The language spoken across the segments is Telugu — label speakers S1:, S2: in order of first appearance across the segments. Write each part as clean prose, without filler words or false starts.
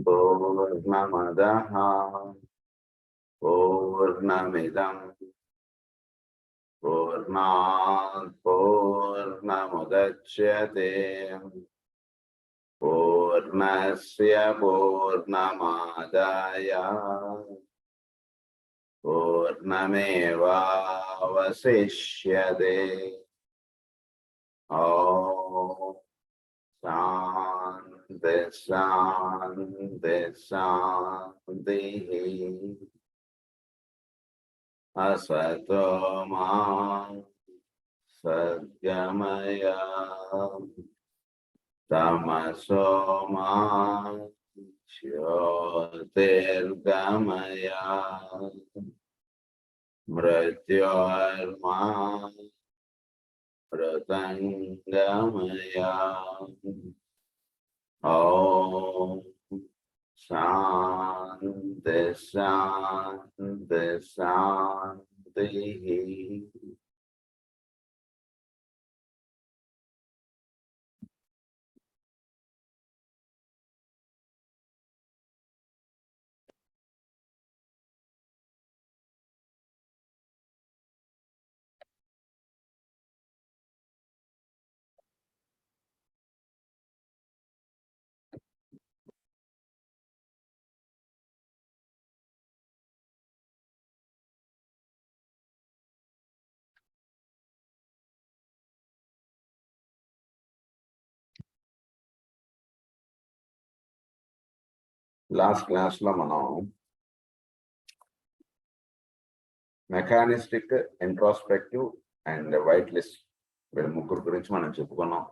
S1: पूर्णमदः पूर्णमिदं पूर्णात् पूर्णमुदच्यते पूर्णस्य पूर्णमादाय पूर्णमेवावशिष्यते। ॐ शान्ति शान्ति शान्तिः। असतो मा सद्गमय तमसो मा ज्योतिर्गमय मृत्योर्मा मृतङ्गमय। ॐ शान्ति शान्ति शान्तिः। లాస్ట్ క్లాస్లో మనం mechanistic, introspective and white list వీళ్ళ ముగ్గురు గురించి మనం చెప్పుకున్నాం.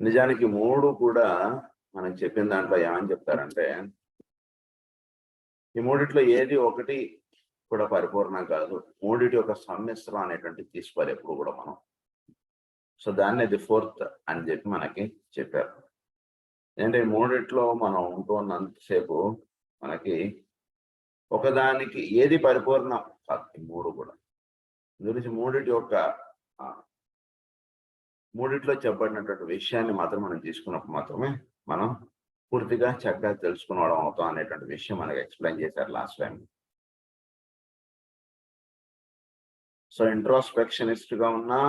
S1: నిజానికి మూడు కూడా మనకి చెప్పిన దాంట్లో ఏమని చెప్తారంటే, ఈ మూడిట్లో ఏది ఒకటి కూడా పరిపూర్ణం కాదు, మూడిటి యొక్క సమ్మిశ్రం అనేటువంటి తీసుకోవాలి ఎప్పుడు కూడా మనం. సో దాన్ని ది ఫోర్త్ అని చెప్పి మనకి చెప్పారు. ఏంటంటే మూడిట్లో మనం ఉంటున్నంతసేపు మనకి ఒకదానికి ఏది పరిపూర్ణం కాదు, ఈ మూడు కూడా గురించి మూడిట్లో చెప్పబడినటువంటి విషయాన్ని మాత్రం మనం తీసుకున్నప్పుడు మాత్రమే మనం పూర్తిగా చక్కగా తెలుసుకునడం అవుతాం అనేటువంటి విషయం మనకి ఎక్స్ప్లెయిన్ చేశారు లాస్ట్ టైం. సో ఇంట్రోస్పెక్షనిస్ట్ గా ఉన్నా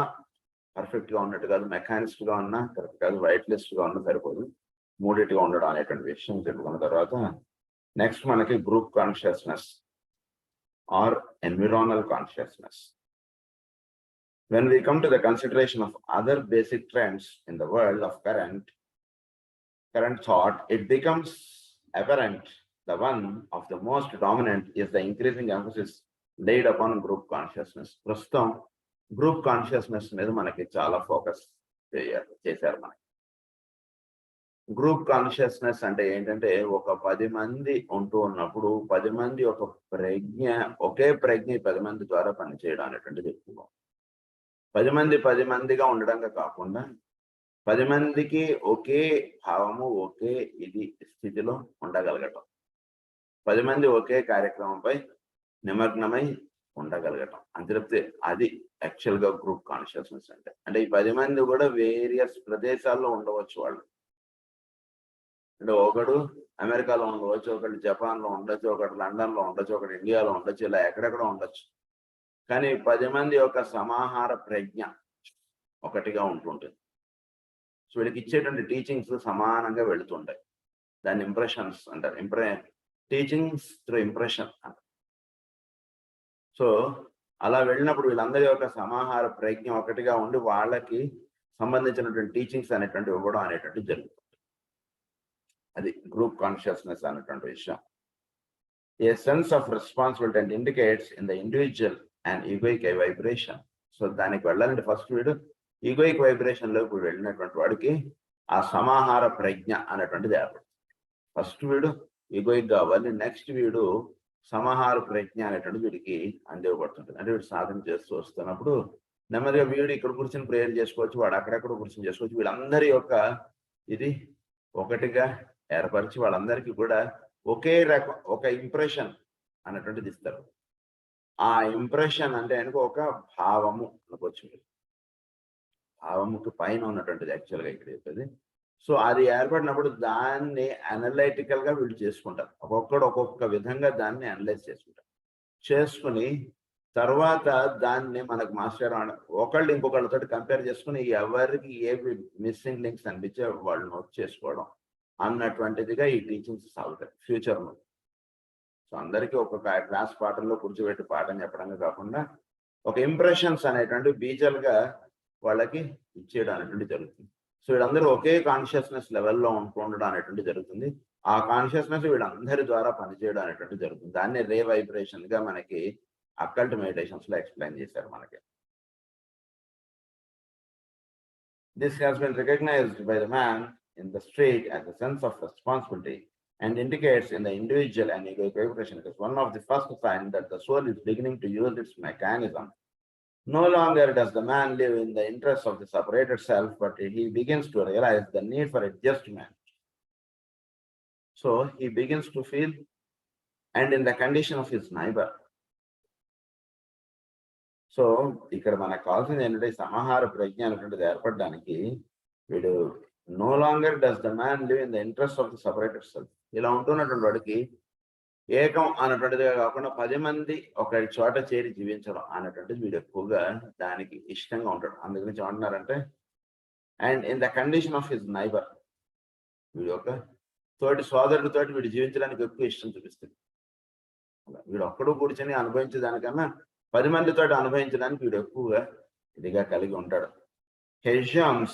S1: పర్ఫెక్ట్ గా ఉన్నట్టు కాదు, మెకానిస్ట్ గా ఉన్నా కరెక్ట్ కాదు, వైట్ లిస్ట్ గా ఉన్నా సరిపోదు, మూడిటిగా ఉండడం అనేటువంటి విషయం చెప్పుకున్న తర్వాత నెక్స్ట్ మనకి group consciousness or environmental consciousness. When we come to the consideration of other basic trends in the world of current thought, it becomes apparent the one of the most dominant is the increasing emphasis laid upon group consciousness. ప్రస్తుతం గ్రూప్ కాన్షియస్నెస్ మీద మనకి చాలా ఫోకస్ చేశారు. మనకి గ్రూప్ కాన్షియస్నెస్ అంటే ఏంటంటే, ఒక 10 మంది ఉంటూ ఉన్నప్పుడు 10 మంది ఒకే ప్రజ్ఞ 10 మంది ద్వారా పనిచేయడం అనేటువంటిది ఎక్కువ. 10 మందిగా ఉండడంగా కాకుండా 10 మందికి ఒకే భావము, ఒకే స్థితిలో ఉండగలగటం, 10 మంది ఒకే కార్యక్రమంపై నిమగ్నమై ఉండగలగటం అని చెప్తే అది యాక్చువల్ గా గ్రూప్ కాన్షియస్నెస్ అంటే ఈ 10 మంది కూడా వేరియస్ ప్రదేశాల్లో ఉండవచ్చు. వాళ్ళు అంటే ఒకడు అమెరికాలో ఉండవచ్చు, ఒకటి జపాన్లో ఉండొచ్చు, ఒకటి లండన్లో ఉండొచ్చు, ఒకటి ఇండియాలో ఉండొచ్చు, ఇలా ఎక్కడెక్కడో ఉండొచ్చు. కానీ 10 మంది యొక్క సమాహార ప్రజ్ఞ ఒకటిగా ఉంటుంటుంది. సో వీళ్ళకి ఇచ్చేటువంటి టీచింగ్స్ సమానంగా వెళుతుంటాయి. దాన్ని ఇంప్రెషన్స్ అంటారు. టీచింగ్స్ త్రూ ఇంప్రెషన్ అంటారు. సో అలా వెళ్ళినప్పుడు వీళ్ళందరి యొక్క సమాహార ప్రజ్ఞ ఒకటిగా ఉండి వాళ్ళకి సంబంధించినటువంటి టీచింగ్స్ అనేటువంటి ఇవ్వడం అనేటువంటి జరుగుతుంది. అది గ్రూప్ కాన్షియస్నెస్ అనేటువంటి విషయం. A sense of responsibility and indicates in the individual and egoic vibration. So దానికి వెళ్ళాలంటే ఫస్ట్ వీడు ఈగోయిక్ వైబ్రేషన్ లోకి వెళ్ళినటువంటి వాడికి ఆ సమాహార ప్రజ్ఞ అనేటువంటిది ఏర్పడుతుంది. ఫస్ట్ వీడు ఈగోయిక్ కావాలి, నెక్స్ట్ వీడు సమాహార ప్రజ్ఞ అనేటువంటి వీడికి అందివ్వబడుతుంటుంది. అంటే వీడు సాధన చేస్తూ వస్తున్నప్పుడు నెమ్మదిగా వీడు ఇక్కడ కూర్చొని ప్రేయర్ చేసుకోవచ్చు, వాడు అక్కడెక్కడ కూర్చొని చేసుకోవచ్చు. వీళ్ళందరి యొక్క ఇది ఒకటిగా ఏర్పరిచి వాళ్ళందరికీ కూడా ఒకే రకం ఒక ఇంప్రెషన్ అనేటువంటిది ఇస్తారు. ఆ ఇంప్రెషన్ అంటే ఆయనకు ఒక భావము అనుకోవచ్చు. భావముకి పైన ఉన్నటువంటిది యాక్చువల్గా ఇక్కడ చెప్పేది సో అది ఏర్పడినప్పుడు దాన్ని అనలైటికల్ గా వీళ్ళు చేసుకుంటారు. ఒక్కొక్కడు ఒక్కొక్క విధంగా దాన్ని అనలైజ్ చేసుకుంటారు. చేసుకుని తర్వాత దాన్ని మనకు మాస్టర్ ఒకళ్ళు ఇంకొకళ్ళతో కంపేర్ చేసుకుని ఎవరికి ఏవి మిస్సింగ్ లింక్స్ అనిపించే వాళ్ళు నోట్ చేసుకోవడం అన్నటువంటిదిగా ఈ టీచింగ్స్ సాగుతాయి ఫ్యూచర్లో. సో అందరికీ ఒక్కొక్క క్లాస్ పాఠంలో కూర్చోబెట్టి పాఠం చెప్పడంగా కాకుండా ఒక ఇంప్రెషన్స్ అనేటువంటి బీజాలుగా వాళ్ళకి ఇచ్చేయడం అనేటువంటి జరుగుతుంది. సో వీళ్ళందరూ ఒకే కాన్షియస్నెస్ లెవెల్లో ఉండడం అనేటువంటి జరుగుతుంది. ఆ కాన్షియస్నెస్ వీళ్ళందరి ద్వారా పనిచేయడం అనేటువంటి జరుగుతుంది. దాన్ని రే వైబ్రేషన్ గా మనకి అకల్ట్ మెడిటేషన్స్ లో ఎక్స్ప్లెయిన్ చేశారు మనకి. This has been recognized by the man in the street as a sense of responsibility and indicates in the individual and egoic vibration. It is one of the first signs that the soul is beginning to use its mechanism. No longer does the man live in the interest of the separated self, but he begins to realize the need for adjustment. So he begins to feel and in the condition of his neighbor. So ఇక్కడ మనకు కావాల్సింది ఏంటంటే సమాహార ప్రజ్ఞ అనేటువంటిది ఏర్పడడానికి వీడు no longer does the man live in the interest of the separated self. ఇలా ఉంటున్నటువంటి వాడికి ఏకం అన్నటువంటిదిగా కాకుండా 10 మంది ఒక చోట చేరి జీవించడం అన్నటువంటిది వీడు ఎక్కువగా దానికి ఇష్టంగా ఉంటాడు. అందుగురించి ఏమంటున్నారంటే and in the condition of his neighbour, వీడు ఒక తోటి సోదరుడితోటి వీడు జీవించడానికి ఎక్కువ ఇష్టం చూపిస్తుంది. వీడు ఒక్కడు కూర్చొని అనుభవించేదానికన్నా 10 మందితో అనుభవించడానికి వీడు ఎక్కువగా ఇదిగా కలిగి ఉంటాడు. He assumes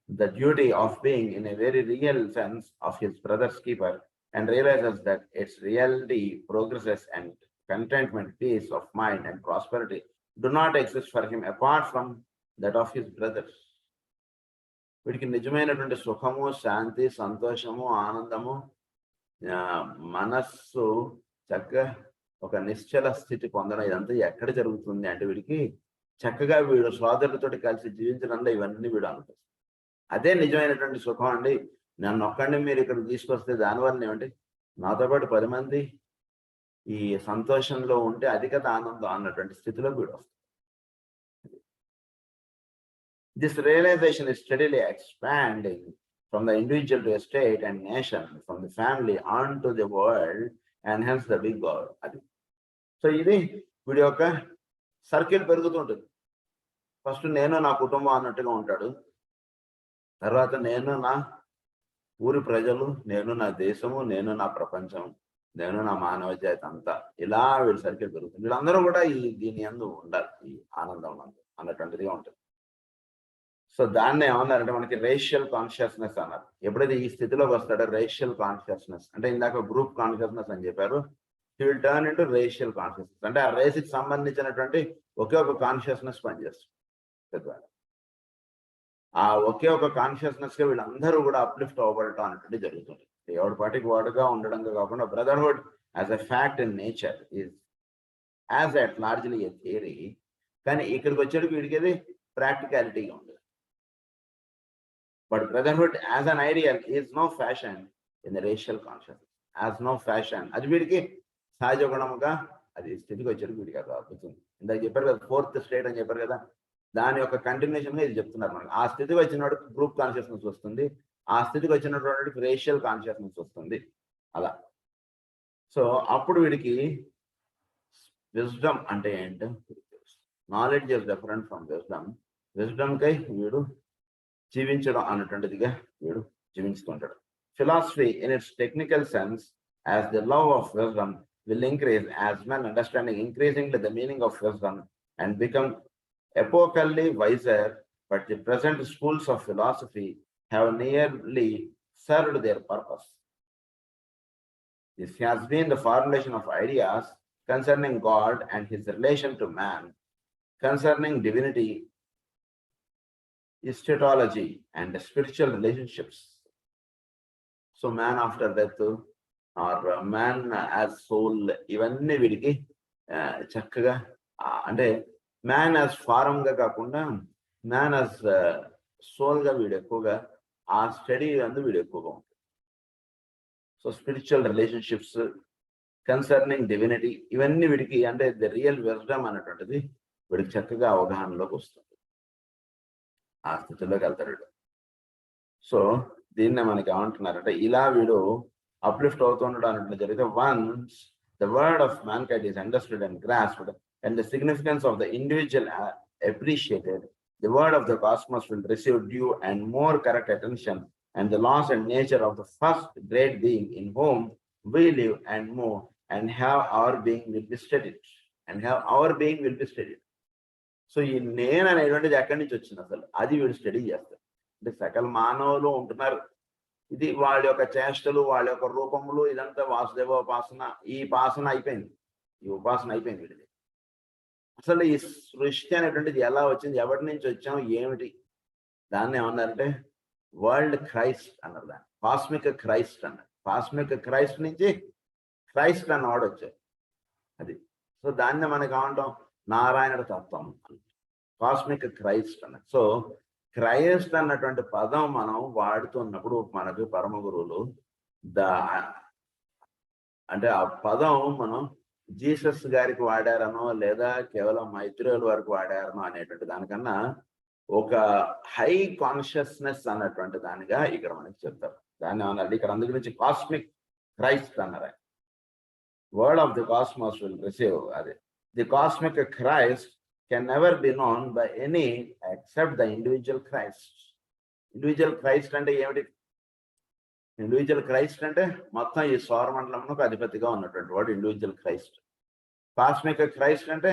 S1: the duty of being in a very real sense of his brother's keeper and realizes that its reality, progresses and contentment, peace of mind and prosperity do not exist for him apart from that of his brothers. వీడికి నిజమైనటువంటి సుఖము, శాంతి, సంతోషము, ఆనందము, మనస్సు చక్కగా ఒక నిశ్చల స్థితి పొందడం ఇదంతా ఎక్కడ జరుగుతుంది అంటే వీడికి చక్కగా వీడు సోదరులతో కలిసి జీవించడంలో ఇవన్నీ వీడు అనుకుంటాడు. అదే నిజమైనటువంటి సుఖం అండి. నన్ను ఒక్కడిని మీరు ఇక్కడ తీసుకొస్తే దానివల్ల ఏమంటే నాతో పాటు 10 మంది ఈ సంతోషంలో ఉంటే అధికత ఆనందం అన్నటువంటి స్థితిలో వీడు వస్తాడు. This realization is steadily expanding from the individual to a state and nation, from the family on to the world and hence the big God. అది సో ఇది వీడి యొక్క సర్కిల్ పెరుగుతుంటుంది. ఫస్ట్ నేను నా కుటుంబం అన్నట్టుగా ఉంటాడు. తర్వాత నేను నా ఊరి ప్రజలు, నేను నా దేశము, నేను నా ప్రపంచం, నేను నా మానవ జాతి అంతా, ఇలా వీడి సర్కిల్ పెరుగుతుంది. వీళ్ళందరూ కూడా దీని యందు ఉండాలి, ఈ ఆనందం అన్నటువంటిదిగా ఉంటుంది. సో దాన్ని ఏమన్నారంటే మనకి రేషియల్ కాన్షియస్నెస్ అన్నారు. ఎప్పుడైతే ఈ స్థితిలోకి వస్తాడో రేషియల్ కాన్షియస్నెస్ అంటే ఇందాక గ్రూప్ కాన్షియస్నెస్ అని చెప్పారు. He will turn into racial consciousness అంటే ఆ రేస్కి సంబంధించినటువంటి ఒకే ఒక కాన్షియస్నెస్ పనిచేస్తుంది. ఆ ఒకే ఒక కాన్షియస్నెస్ గా వీళ్ళందరూ కూడా అప్లిఫ్ట్ అవ్వబడటం అనేటువంటి జరుగుతుంది. ఎవరి పాటికి వాడుగా ఉండడంగా కాకుండా brotherhood as a fact in nature is as at largely A theory. కానీ ఇక్కడికి వచ్చేటికి వీడికి అది ప్రాక్టికాలిటీగా ఉంది. But brotherhood as an ideal is no fashion in the racial consciousness. As no fashion. అది వీడికి సహజ గుణముగా అది స్థితికి వచ్చేటికి వీడికి అది అద్భుతుంది. ఇందాక చెప్పారు కదా 4th స్టేట్ అని చెప్పారు కదా, దాని యొక్క కంటిన్యూషన్ గా ఇది చెప్తున్నారు మనకి. ఆ స్థితికి వచ్చినప్పుడు గ్రూప్ కాన్షియస్నెస్ వస్తుంది, ఆ స్థితికి వచ్చినటువంటి రేషియల్ కాన్షియస్నెస్ వస్తుంది అలా. సో అప్పుడు వీడికి విజ్డమ్ అంటే ఏంటో knowledge is different from wisdom. Wisdom కై వీడు జీవించడం అన్నటువంటిదిగా వీడు జీవించుకుంటాడు. Philosophy in its technical sense as the love of wisdom will increase as men understanding increasingly the meaning of wisdom and become epocally wiser, but the present schools of philosophy have nearly served their purpose. This has been the formulation of ideas concerning God and his relation to man, concerning divinity, eschatology and spiritual relationships. So man after death or man as soul, ఇవన్నీ వీడికి చక్కగా అంటే మ్యాన్ యాజ్ ఫారం గా కాకుండా మ్యాన్ యాజ్ సోల్ గా వీడు ఎక్కువగా ఆ స్టడీ అందు వీడు ఎక్కువగా ఉంటుంది. So spiritual relationships, concerning divinity, ఇవన్నీ వీడికి అంటే ది రియల్ విజ్డమ్ అనేటువంటిది వీడికి చక్కగా అవగాహనలోకి వస్తుంది. ఆ స్థితిలోకి వెళ్తాడు. సో దీన్నే మనకి ఏమంటున్నారంటే ఇలా వీడు అప్లిఫ్ట్ అవుతుండడం అన్నట్లు జరిగితే once the word of man kind is understood and grasped and the significance of the individual appreciated, the word of the cosmos will receive due and more correct attention, and the laws and nature of the first great being in whom we live and move and have our being will be studied. And have our being will be studied. So ఈ నేను అనేటువంటిది ఎక్కడి నుంచి వచ్చింది అసలు అది వీడు స్టడీ చేస్తారు. అంటే సకల మానవులు ఉంటున్నారు, ఇది వాళ్ళ యొక్క చేష్టలు, వాళ్ళ యొక్క రూపములు, ఇదంతా వాసుదేవోపాసన, ఈ ఉపాసన అయిపోయింది, ఈ ఉపాసన అయిపోయింది వీడిది. అసలు ఈ సృష్టి అనేటువంటిది ఎలా వచ్చింది, ఎవరి నుంచి వచ్చాం, ఏమిటి, దాన్ని ఏమన్నారంటే వరల్డ్ క్రైస్ట్ అన్నారు, దాన్ని కాస్మిక్ క్రైస్ట్ అన్నారు. కాస్మిక్ క్రైస్ట్ నుంచి క్రైస్ట్ అన్నవాడు వచ్చాడు, అది. సో దాన్ని మనకి ఏమంటాం, నారాయణుడు తత్వం, కాస్మిక్ క్రైస్ట్ అన్నది. సో క్రైస్ట్ అన్నటువంటి పదం మనం వాడుతున్నప్పుడు మనకు పరమ గురువులు అంటే ఆ పదం మనం జీసస్ గారికి వాడారనో లేదా కేవలం మైత్రేయుల వరకు వాడారనో అనేటువంటి దానికన్నా ఒక హై కాన్షియస్నెస్ అన్నటువంటి దానిగా ఇక్కడ మనకి చెప్తారు. దాన్ని ఏమన్నారు ఇక్కడ, అందు గురించి కాస్మిక్ క్రైస్ట్ అన్నారు. Word of the cosmos will receive, అదే the cosmic Christ can never be known by any except the individual Christ. Individual Christ అంటే ఏమిటి? ఇండివిజువల్ క్రైస్ట్ అంటే మొత్తం ఈ సౌరమండలంలో అధిపతిగా ఉన్నటువంటి వాడు ఇండివిజువల్ క్రైస్ట్. కాస్మిక్ క్రైస్ట్ అంటే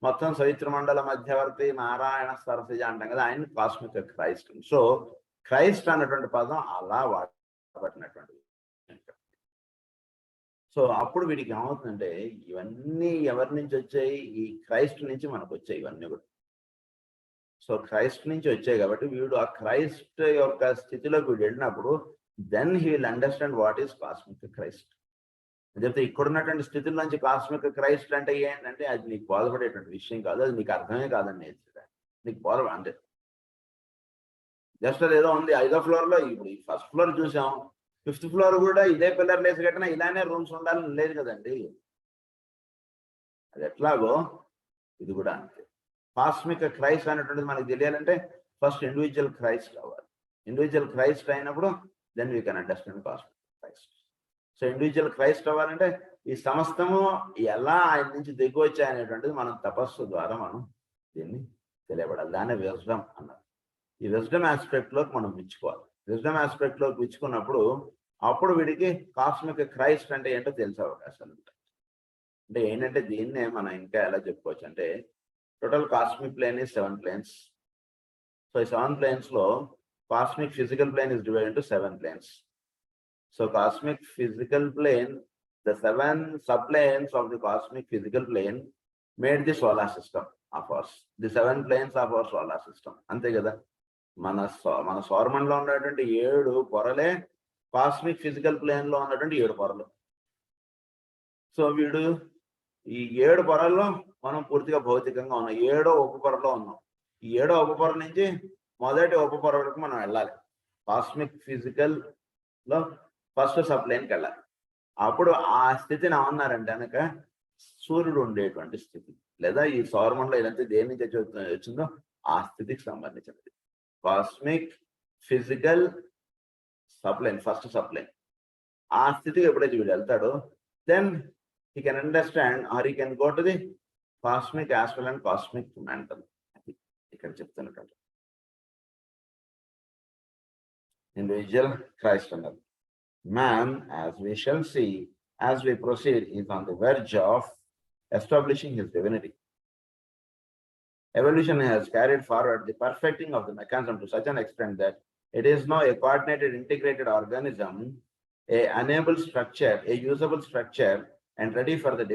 S1: మొత్తం సవిత్ర మండల మధ్యవర్తి నారాయణ సరస్వతి అంటాం కదా, ఆయన కాస్మిక్ క్రైస్ట్. సో క్రైస్ట్ అన్నటువంటి పదం అలా వాడబడినటువంటి. సో అప్పుడు వీడికి ఏమవుతుందంటే ఇవన్నీ ఎవరి నుంచి వచ్చాయి, ఈ క్రైస్ట్ నుంచి మనకు వచ్చాయి ఇవన్నీ కూడా. సో క్రైస్ట్ నుంచి వచ్చాయి కాబట్టి వీడు ఆ క్రైస్ట్ యొక్క స్థితిలోకి వీడు వెళ్ళినప్పుడు then he will understand what is cosmic Christ అని చెప్తే, ఇక్కడ ఉన్నటువంటి స్థితుల నుంచి కాస్మిక్ క్రైస్ట్ అంటే ఏంటంటే అది నీకు బాధపడేటువంటి విషయం కాదు, అది నీకు అర్థమే కాదని నీకు బాధ అంటే జస్ట్ అది ఏదో ఉంది 5వ ఫ్లోర్లో, ఇప్పుడు ఈ 1st ఫ్లోర్ చూసాం, 5th ఫ్లోర్ కూడా ఇదే పిల్లర్ లేసి కట్టినా ఇలానే రూమ్స్ ఉండాలని లేదు కదండి. అది ఎట్లాగో ఇది కూడా అంతే. కాస్మిక్ క్రైస్ట్ అనేటువంటిది మనకి తెలియాలంటే ఫస్ట్ ఇండివిజువల్ క్రైస్ట్ అవ్వాలి. ఇండివిజువల్ క్రైస్ట్ అయినప్పుడు then we can understand cosmic Christ. So individual Christ అవ్వాలంటే ఈ సమస్తము ఎలా ఆయన నుంచి దిగి వచ్చాయనేటువంటిది మనం తపస్సు ద్వారా మనం దీన్ని తెలియబడాలి. దాన్ని విజ్డమ్ అన్నారు. ఈ విజ్డమ్ ఆస్పెక్ట్లోకి మనం మెచ్చుకోవాలి. విజ్డమ్ ఆస్పెక్ట్లోకి మెచ్చుకున్నప్పుడు అప్పుడు వీడికి కాస్మిక్ క్రైస్ట్ అంటే ఏంటో తెలిసే అవకాశాలు ఉంటాయి. అంటే ఏంటంటే దీన్నే మనం ఇంకా ఎలా చెప్పుకోవచ్చు అంటే total cosmic plane is 7 planes. So ఈ 7 planes లో cosmic physical plane is divided into 7 planes. So cosmic physical plane, the 7 subplanes of the cosmic physical plane made the solar system of ours. The 7 planes of our solar system. అంతే కదా, మన సౌరమండలంలో ఉన్నటువంటి 7 పొరలే కాస్మిక్ ఫిజికల్ ప్లేన్ లో ఉన్నటువంటి 7 పొరలు. సో వీడు ఈ 7 పొరల్లో మనం పూర్తిగా భౌతికంగా ఉన్నాం. 7వ ఉపపొరలో ఉన్నాం. ఈ 7వ ఉపపొర నుంచి మొదటి ఉపపొర వరకు మనం వెళ్ళాలి. కాస్మిక్ ఫిజికల్ లో ఫస్ట్ సబ్ప్లేన్కి వెళ్ళాలి. అప్పుడు ఆ స్థితిని ఏమన్నారంటే కనుక సూర్యుడు ఉండేటువంటి స్థితి, లేదా ఈ సౌరమండలం ఏదైతే దేని నుంచి వచ్చిందో ఆ స్థితికి సంబంధించినది కాస్మిక్ ఫిజికల్ సబ్ప్లేన్, ఫస్ట్ సబ్ప్లేన్. ఆ స్థితికి ఎప్పుడైతే వీడు వెళ్తాడో then he can understand or he can go to the cosmic astral and cosmic mental. అది ఇక్కడ చెప్తున్నట్టు individual Christ అన్నారు. Man, as we shall see as we proceed, is on the verge of establishing his divinity. Evolution has carried forward the perfecting of the mechanism to such an extent that it is now a coordinated integrated organism, a unable structure, a usable structure and ready for the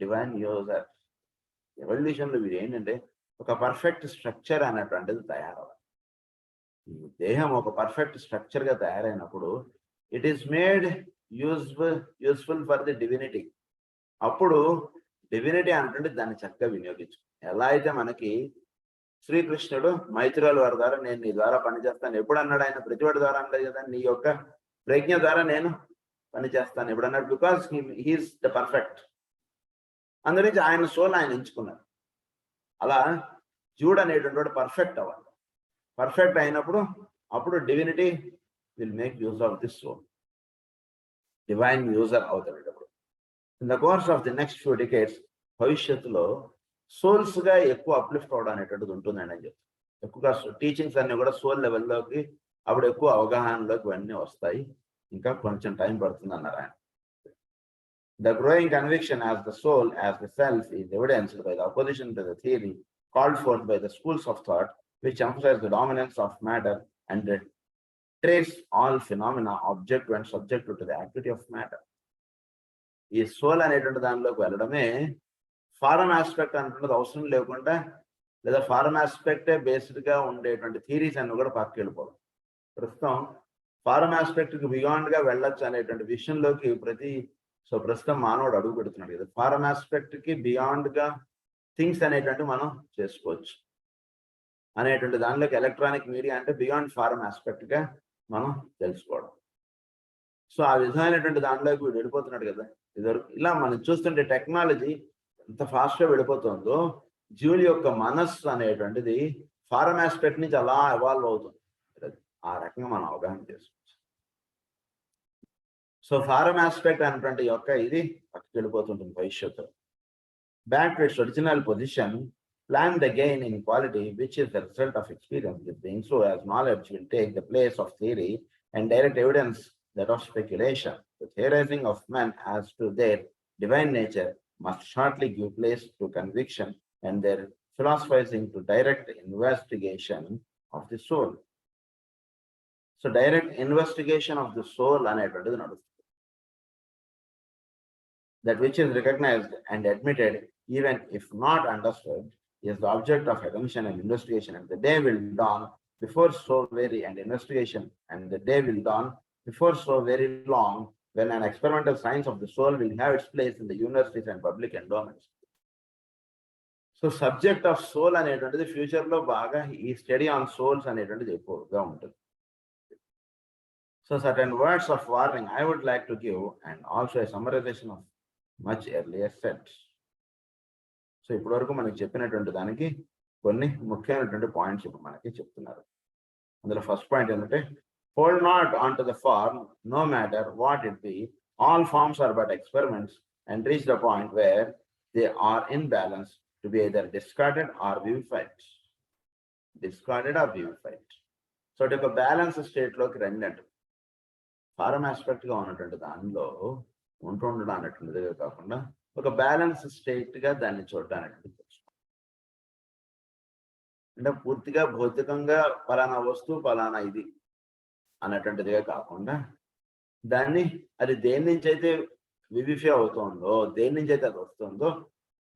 S1: divine user. Evolution లో వీరు ఏంటంటే ఒక పర్ఫెక్ట్ స్ట్రక్చర్ అనేటువంటిది తయారవ్వాలి. ఈ దేహం ఒక పర్ఫెక్ట్ స్ట్రక్చర్ గా తయారైనప్పుడు it is made useful for the divinity. అప్పుడు డివినిటీ అంటే దాన్ని చక్కగా వినియోగించు. ఎలా అయితే మనకి శ్రీకృష్ణుడు మైత్రేయుల వారి ద్వారా నేను నీ ద్వారా పనిచేస్తాను ఎప్పుడు అన్నాడు? ఆయన ప్రతివాడి ద్వారా అన్నాడు కదా, నీ యొక్క ప్రజ్ఞ ద్వారా నేను పనిచేస్తాను ఎప్పుడు అన్నాడు? Because he is the perfect. అందురించి ఆయన సోల్ ఆయన ఎంచుకున్నారు. అలా జీవుడు అనేటువంటి వాడు పర్ఫెక్ట్ అవ్వాలి. పర్ఫెక్ట్ అయినప్పుడు అప్పుడు divinity will make use of this soul. Divine user అవుతాడు. In the course of the next few decades, భవిష్యత్తులో సోల్స్ గా ఎక్కువ అప్లిఫ్ట్ అవడం అనేటువంటిది ఉంటుందండి అని చెప్తాను. ఎక్కువగా టీచింగ్స్ అన్ని కూడా సోల్ లెవెల్లోకి అప్పుడు ఎక్కువ అవగాహనలోకి ఇవన్నీ వస్తాయి. ఇంకా కొంచెం టైం పడుతుంది అన్నారు ఆయన. The growing conviction as the soul, as the self, is evidenced by the opposition to the theory called forth by the schools of thought, which emphasize the dominance of matter and trace all phenomena object and subject to the activity of matter. ఈ సోల్ అనేటువంటి దానిలోకి వెళ్ళడమే ఫారం ఆస్పెక్ట్ అంటున్నది అవసరం లేకుండా, లేదా ఫారం ఆస్పెక్టే బేస్డ్ గా ఉండేటువంటి థీరీస్ అన్ని కూడా పక్కకి వెళ్ళిపోవడం. ప్రస్తుతం ఫారం ఆస్పెక్ట్ కి బియాండ్ గా వెళ్ళొచ్చు అనేటువంటి విషయంలోకి ప్రస్తుతం మానవుడు అడుగు పెడుతున్నాడు కదా. ఫారం ఆస్పెక్ట్ కి బియాండ్ గా థింగ్స్ అనేటువంటి మనం చేసుకోవచ్చు అనేటువంటి దానిలోకి ఎలక్ట్రానిక్ మీడియా అంటే బియాండ్ ఫారం ఆస్పెక్ట్ గా మనం తెలుసుకోవడం. సో ఆ విధమైనటువంటి దానిలోకి వీడు వెళ్ళిపోతున్నాడు కదా. ఇలా మనం చూస్తుంటే టెక్నాలజీ ఎంత ఫాస్ట్ గా వెళ్ళిపోతుందో, జీవుని యొక్క మనస్సు అనేటువంటిది ఫారం ఆస్పెక్ట్ నుంచి అలా ఎవాల్వ్ అవుతుంది. ఆ రకంగా మనం అవగాహన చేసుకోవచ్చు. సో ఫారం ఆస్పెక్ట్ అనేటువంటి యొక్క ఇది పక్కకి వెళ్ళిపోతుంటుంది భవిష్యత్తులో. Back to it's original position, plan the gain in quality, which is the result of experience with being so, as knowledge will take the place of theory and direct evidence that of speculation. The theorizing of men as to their divine nature must shortly give place to conviction, and their philosophizing to direct investigation of the soul. So direct investigation of the soul అనేటువంటిది నడుస్తుంది. That which is recognized and admitted, even if not understood, is the object of attention and investigation, and the day will dawn before so very and investigation, and the day will dawn before so very long, when an experimental science of the soul will have its place in the universities and public endowments. So subject of soul అనేటువంటిది ఫ్యూచర్ లో బాగా ఈ స్టడీ ఆన్ సోల్స్ అనేటువంటిది ఎక్కువగా ఉంటుంది. So certain words of warning I would like to give, and also a summarization of much earlier said. So ఇప్పటి వరకు మనకి చెప్పినటువంటి దానికి కొన్ని ముఖ్యమైనటువంటి పాయింట్స్ ఇప్పుడు మనకి చెప్తున్నారు. అందులో ఫస్ట్ పాయింట్ ఏంటంటే, hold not on to the form no matter what it be, all forms are but experiments and reach the point where they are in balance to be either discarded or vivified. Discarded or vivified. So ఇటు ఒక బ్యాలెన్స్ స్టేట్ లోకి రండి అంట. ఫారం ఆస్పెక్ట్ గా ఉన్నటువంటి దానిలో ఉండడం అన్నటువంటిదిగా కాకుండా ఒక బ్యాలెన్స్ స్టేట్ గా దాన్ని చూడడానికి తెలుసుకోండి. అంటే పూర్తిగా భౌతికంగా పలానా వస్తువు పలానా ఇది అన్నటువంటిదిగా కాకుండా, దాన్ని అది దేని నుంచి అయితే వివిఫై అవుతుందో, దేని నుంచి అయితే అది వస్తుందో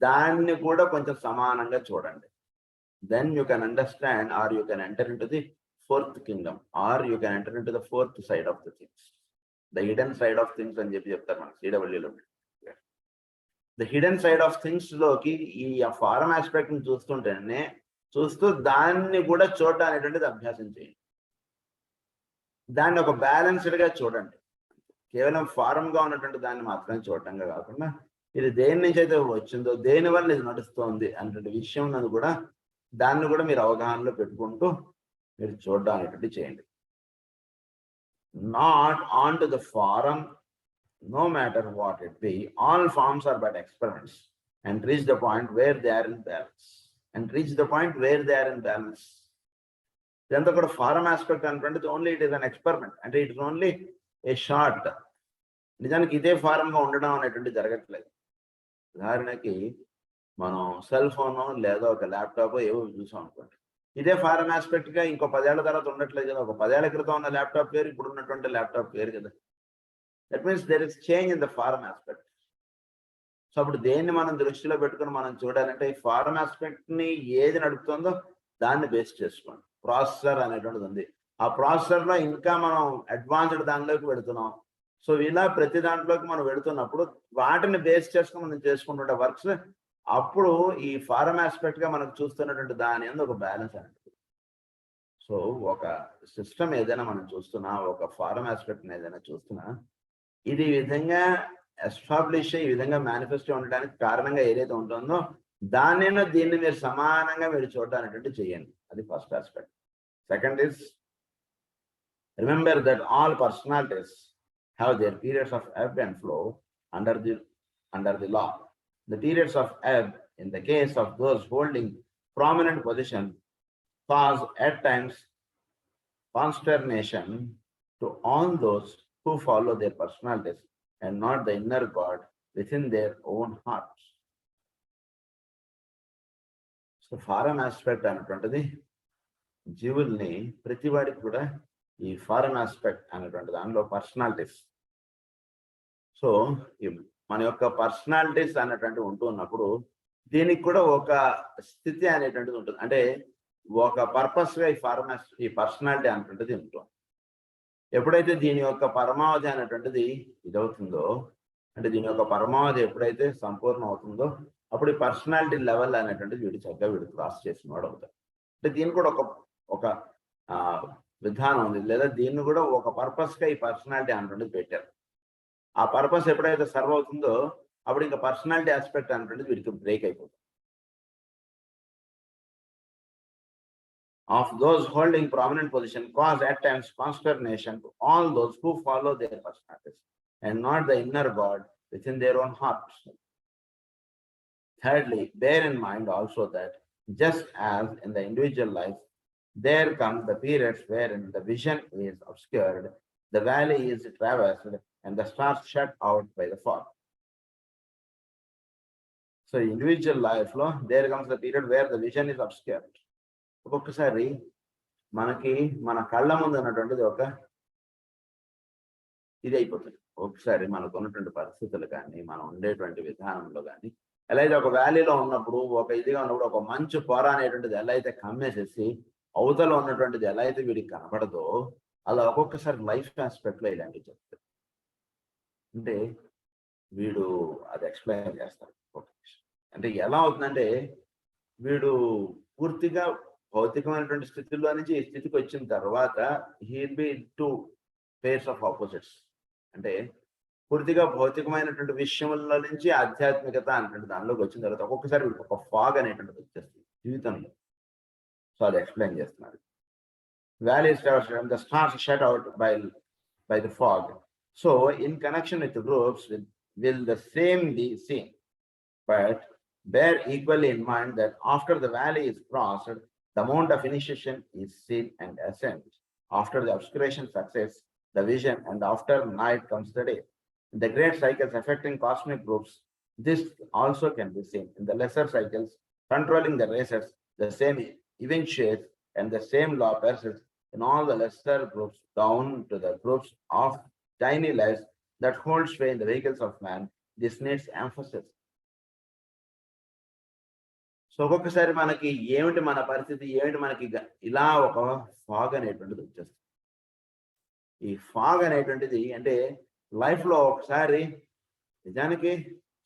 S1: దాన్ని కూడా కొంచెం సమానంగా చూడండి. Then you can understand, or you can enter into the fourth kingdom, or you can enter into the fourth side of the things, the hidden side of things అని చెప్తారు మనకి CWలో. The hidden side of things లోకి ఈ ఫారం ఆస్పెక్ట్ ని చూస్తూ దాన్ని కూడా చూడడం అనేటువంటిది అభ్యాసం చేయండి. దాన్ని ఒక బ్యాలెన్స్డ్ గా చూడండి. కేవలం ఫారం గా ఉన్నటువంటి దాన్ని మాత్రమే చూడటంగా కాకుండా, ఇది దేని నుంచి అయితే వచ్చిందో, దేని వల్ల ఇది నడుస్తోంది అనేటువంటి విషయం నన్ను కూడా దాన్ని కూడా మీరు అవగాహనలో పెట్టుకుంటూ మీరు చూడడం అనేటువంటి చేయండి. Not on to the form, no matter what it be, all forms are but experiments, and reach the point where they are in balance. And reach the point where they are in balance. ఇదంతా కూడా ఫారం ఆస్పెక్ట్ అనుకుంటే only it is an experiment, అంటే it is only a short. నిజానికి ఇదే ఫారంగా ఉండడం అనేటువంటి జరగట్లేదు. ఉదాహరణకి మనం సెల్ ఫోన్ లేదా ఒక ల్యాప్టాప్ ఏవో చూసాం అనుకోండి, ఇదే ఫారం ఆస్పెక్ట్ గా ఇంకో 10 ఏళ్ల తర్వాత ఉండట్లేదు కదా. ఒక 10 ఏళ్ల క్రితం ఉన్న ల్యాప్టాప్ పేరు ఇప్పుడు ఉన్నటువంటి ల్యాప్టాప్ పేరు కదా. That means there is change in the forum aspect. So అప్పుడు దేన్ని మనం దృష్టిలో పెట్టుకుని మనం చూడాలంటే, ఈ ఫారం ఆస్పెక్ట్ ని ఏది నడుపుతుందో దాన్ని బేస్ చేసుకోండి. ప్రాసెసర్ అనేటువంటిది ఉంది, ఆ ప్రాసెసర్ లో ఇంకా మనం అడ్వాన్స్డ్ దానిలోకి వెళుతున్నాం. సో ఇలా ప్రతి దాంట్లోకి మనం వెళుతున్నప్పుడు వాటిని బేస్ చేసుకుని మనం చేసుకుంటుంటే వర్క్స్, అప్పుడు ఈ ఫారం ఆస్పెక్ట్ గా మనకు చూస్తున్నటువంటి దాని అందు ఒక బ్యాలెన్స్ అనేది. సో ఒక సిస్టమ్ ఏదైనా మనం చూస్తున్నా, ఒక ఫారం ఆస్పెక్ట్ ఏదైనా చూస్తున్నా, ఇది ఈ విధంగా ఎస్టాబ్లిష్ ఈ విధంగా మేనిఫెస్టో ఉండడానికి కారణంగా ఏదైతే ఉంటుందో దానిని దీన్ని మీరు సమానంగా మీరు చూడడానికి చేయండి. అది first aspect. Second is Remember that all personalities have their periods of ebb and flow under the law. The periods of ebb, in the case of those holding prominent position, cause at times consternation to all those who follow their personalities and not the inner God within their own hearts. So foreign aspect అనేటువంటిది జీవుల్ని ప్రతివాడికి కూడా ఈ ఫారెన్ ఆస్పెక్ట్ అనేటువంటి దానిలో పర్సనాలిటీస్. సో మన యొక్క పర్సనాలిటీస్ అనేటువంటి ఉంటూ ఉన్నప్పుడు దీనికి కూడా ఒక స్థితి అనేటువంటిది ఉంటుంది. అంటే ఒక పర్పస్ గా ఈ పర్సనాలిటీ అనేటువంటిది ఉంటుంది. ఎప్పుడైతే దీని యొక్క పరమావధి అనేటువంటిది ఇదవుతుందో, అంటే దీని యొక్క పరమావధి ఎప్పుడైతే సంపూర్ణం అవుతుందో అప్పుడు ఈ పర్సనాలిటీ లెవెల్ అనేటువంటిది వీడు క్రాస్ చేసిన వాడు అవుతాడు. అంటే దీనికి కూడా ఒక విధానం ఉంది, లేదా దీన్ని కూడా ఒక పర్పస్ గా ఈ పర్సనాలిటీ అనేటువంటిది పెట్టారు. ఆ పర్పస్ ఎప్పుడైతే సర్వ్ అవుతుందో అప్పుడు ఇంకా పర్సనాలిటీ ఆస్పెక్ట్ అనేటువంటిది వీడికి బ్రేక్ అయిపోతుంది. Of those holding prominent position cause at times consternation to all those who follow their personalities and not the inner God within their own hearts. Thirdly, bear in mind also that just as in the individual life, there comes the periods wherein the vision is obscured, the valley is traversed, and the stars shut out by the fog. So individual life, there comes the period where the vision is obscured. ఒక్కొక్కసారి మనకి మన కళ్ళ ముందు ఉన్నటువంటిది ఒక ఇది అయిపోతుంది. ఒకసారి మనకు ఉన్నటువంటి పరిస్థితులు కానీ, మనం ఉండేటువంటి విధానంలో కానీ, ఎలా అయితే ఒక వ్యాలీలో ఉన్నప్పుడు ఒక ఇదిగా ఉన్నప్పుడు ఒక మంచు పొర అనేటువంటిది ఎలా అయితే కమ్మేసేసి అవతల ఉన్నటువంటిది ఎలా అయితే వీడికి కనపడదో, అలా ఒక్కొక్కసారి లైఫ్ ఆస్పెక్ట్ లో ఇలాంటివి చెప్తారు. అంటే వీడు అది ఎక్స్ప్లెయిన్ చేస్తారు. అంటే ఎలా అవుతుందంటే వీడు పూర్తిగా భౌతికమైనటువంటి స్థితిలో నుంచి ఈ స్థితికి వచ్చిన తర్వాత he'll be two pairs of opposites. అంటే పూర్తిగా భౌతికమైనటువంటి విషయంలో నుంచి ఆధ్యాత్మికత అనేటువంటి దానిలోకి వచ్చిన తర్వాత ఒక్కొక్కసారి ఒక ఫాగ్ అనేటువంటిది వచ్చేస్తుంది జీవితంలో. సో అది ఎక్స్ప్లెయిన్ చేస్తున్నారు. Valleys and the stars shut out by the fog. So in connection with the groups will the same be seen, but bear equally in mind that after the valley is crossed, the mount of initiation is seen and ascent. After the obscuration success, the vision, and after night comes the day. In the great cycles affecting cosmic groups, this also can be seen. In the lesser cycles controlling the races, the same evinctuates and the same law persists in all the lesser groups down to the groups of tiny lives that hold sway in the vehicles of man. This needs emphasis. So ఒక్కొక్కసారి మనకి ఏమిటి మన పరిస్థితి, ఏమిటి మనకి ఇలా ఒక ఫాగ్ అనేటువంటిది వచ్చేస్తుంది. ఈ ఫాగ్ అనేటువంటిది అంటే లైఫ్ లో ఒకసారి నిజానికి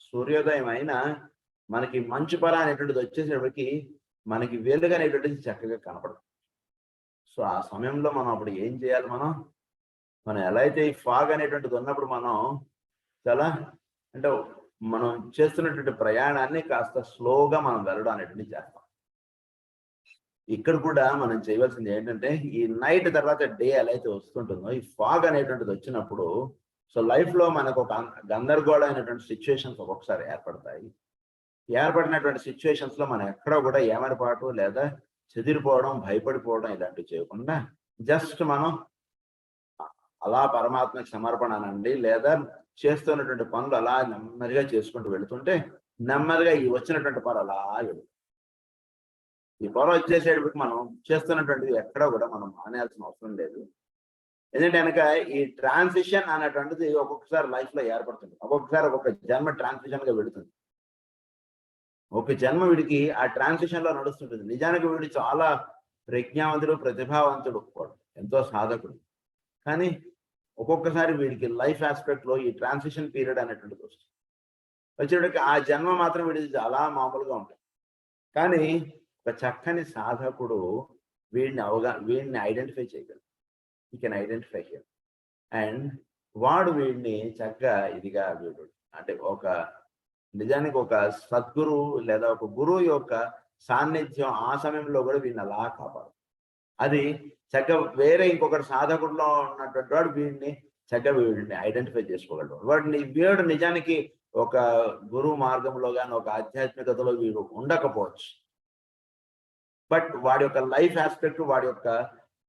S1: సూర్యోదయం అయినా మనకి మంచు పొర అనేటువంటిది వచ్చేసేపటికి మనకి వెలుగు అనేటువంటిది చక్కగా కనపడదు. సో ఆ సమయంలో మనం అప్పుడు ఏం చేయాలి, మనం ఎలా అయితే ఈ ఫాగ్ అనేటువంటిది ఉన్నప్పుడు మనం చాలా అంటే మనం చేస్తున్నటువంటి ప్రయాణాన్ని కాస్త స్లోగా మనం వెళ్ళడం అనేటువంటిది చేస్తాం. ఇక్కడ కూడా మనం చేయవలసింది ఏంటంటే ఈ నైట్ తర్వాత డే ఎలా అయితే వస్తుంటుందో ఈ ఫాగ్ అనేటువంటిది వచ్చినప్పుడు సో లైఫ్ లో మనకు ఒక గందరగోళమైనటువంటి సిచ్యువేషన్స్ ఒక్కొక్కసారి ఏర్పడతాయి. ఏర్పడినటువంటి సిచ్యువేషన్స్ లో మనం ఎక్కడో కూడా ఏమరపాటు లేదా చెదిరిపోవడం, భయపడిపోవడం ఇలాంటివి చేయకుండా జస్ట్ మనం అలా పరమాత్మకి సమర్పణ అనండి, లేదా చేస్తున్నటువంటి పనులు అలా నెమ్మదిగా చేసుకుంటూ వెళుతుంటే నెమ్మదిగా ఈ వచ్చినటువంటి పొర అలా వెళుతుంది. ఈ పొర వచ్చేసేటప్పటికి మనం చేస్తున్నటువంటిది ఎక్కడా కూడా మనం మానేయాల్సిన అవసరం లేదు. ఎందుకంటే కనుక ఈ ట్రాన్సిషన్ అనేటువంటిది ఒక్కొక్కసారి లైఫ్ లో ఏర్పడుతుంది. ఒక్కొక్కసారి ఒక్కొక్క జన్మ ట్రాన్సిషన్ గా వెళుతుంది. ఒక జన్మ వీడికి ఆ ట్రాన్సిషన్ లో నడుస్తుంటుంది. నిజానికి వీడు చాలా ప్రజ్ఞావంతుడు, ప్రతిభావంతుడు, ఎంతో సాధకుడు. కానీ ఒక్కొక్కసారి వీడికి లైఫ్ ఆస్పెక్ట్ లో ఈ ట్రాన్సిషన్ పీరియడ్ అనేటువంటిది వస్తుంది. వచ్చేటికి ఆ జన్మ మాత్రం వీడికి చాలా మామూలుగా ఉంటుంది. కానీ ఒక చక్కని సాధకుడు వీడిని ఐడెంటిఫై చేయగలడు. ఈ కెన్ ఐడెంటిఫై హిమ్ అండ్ వాడు వీడిని చక్కగా ఇదిగా వీడు అంటే ఒక నిజానికి ఒక సద్గురువు లేదా ఒక గురువు యొక్క సాన్నిధ్యం ఆ సమయంలో కూడా వీడిని అలా కాపాడు. అది చక్కగా వేరే ఇంకొకటి సాధకుడిలో ఉన్నటువంటి వాడు వీడిని చక్కగా వీడిని ఐడెంటిఫై చేసుకోగలడు. వీడు నిజానికి ఒక గురువు మార్గంలో కానీ ఒక ఆధ్యాత్మికతలో వీడు ఉండకపోవచ్చు, బట్ వాడి యొక్క లైఫ్ ఆస్పెక్ట్, వాడి యొక్క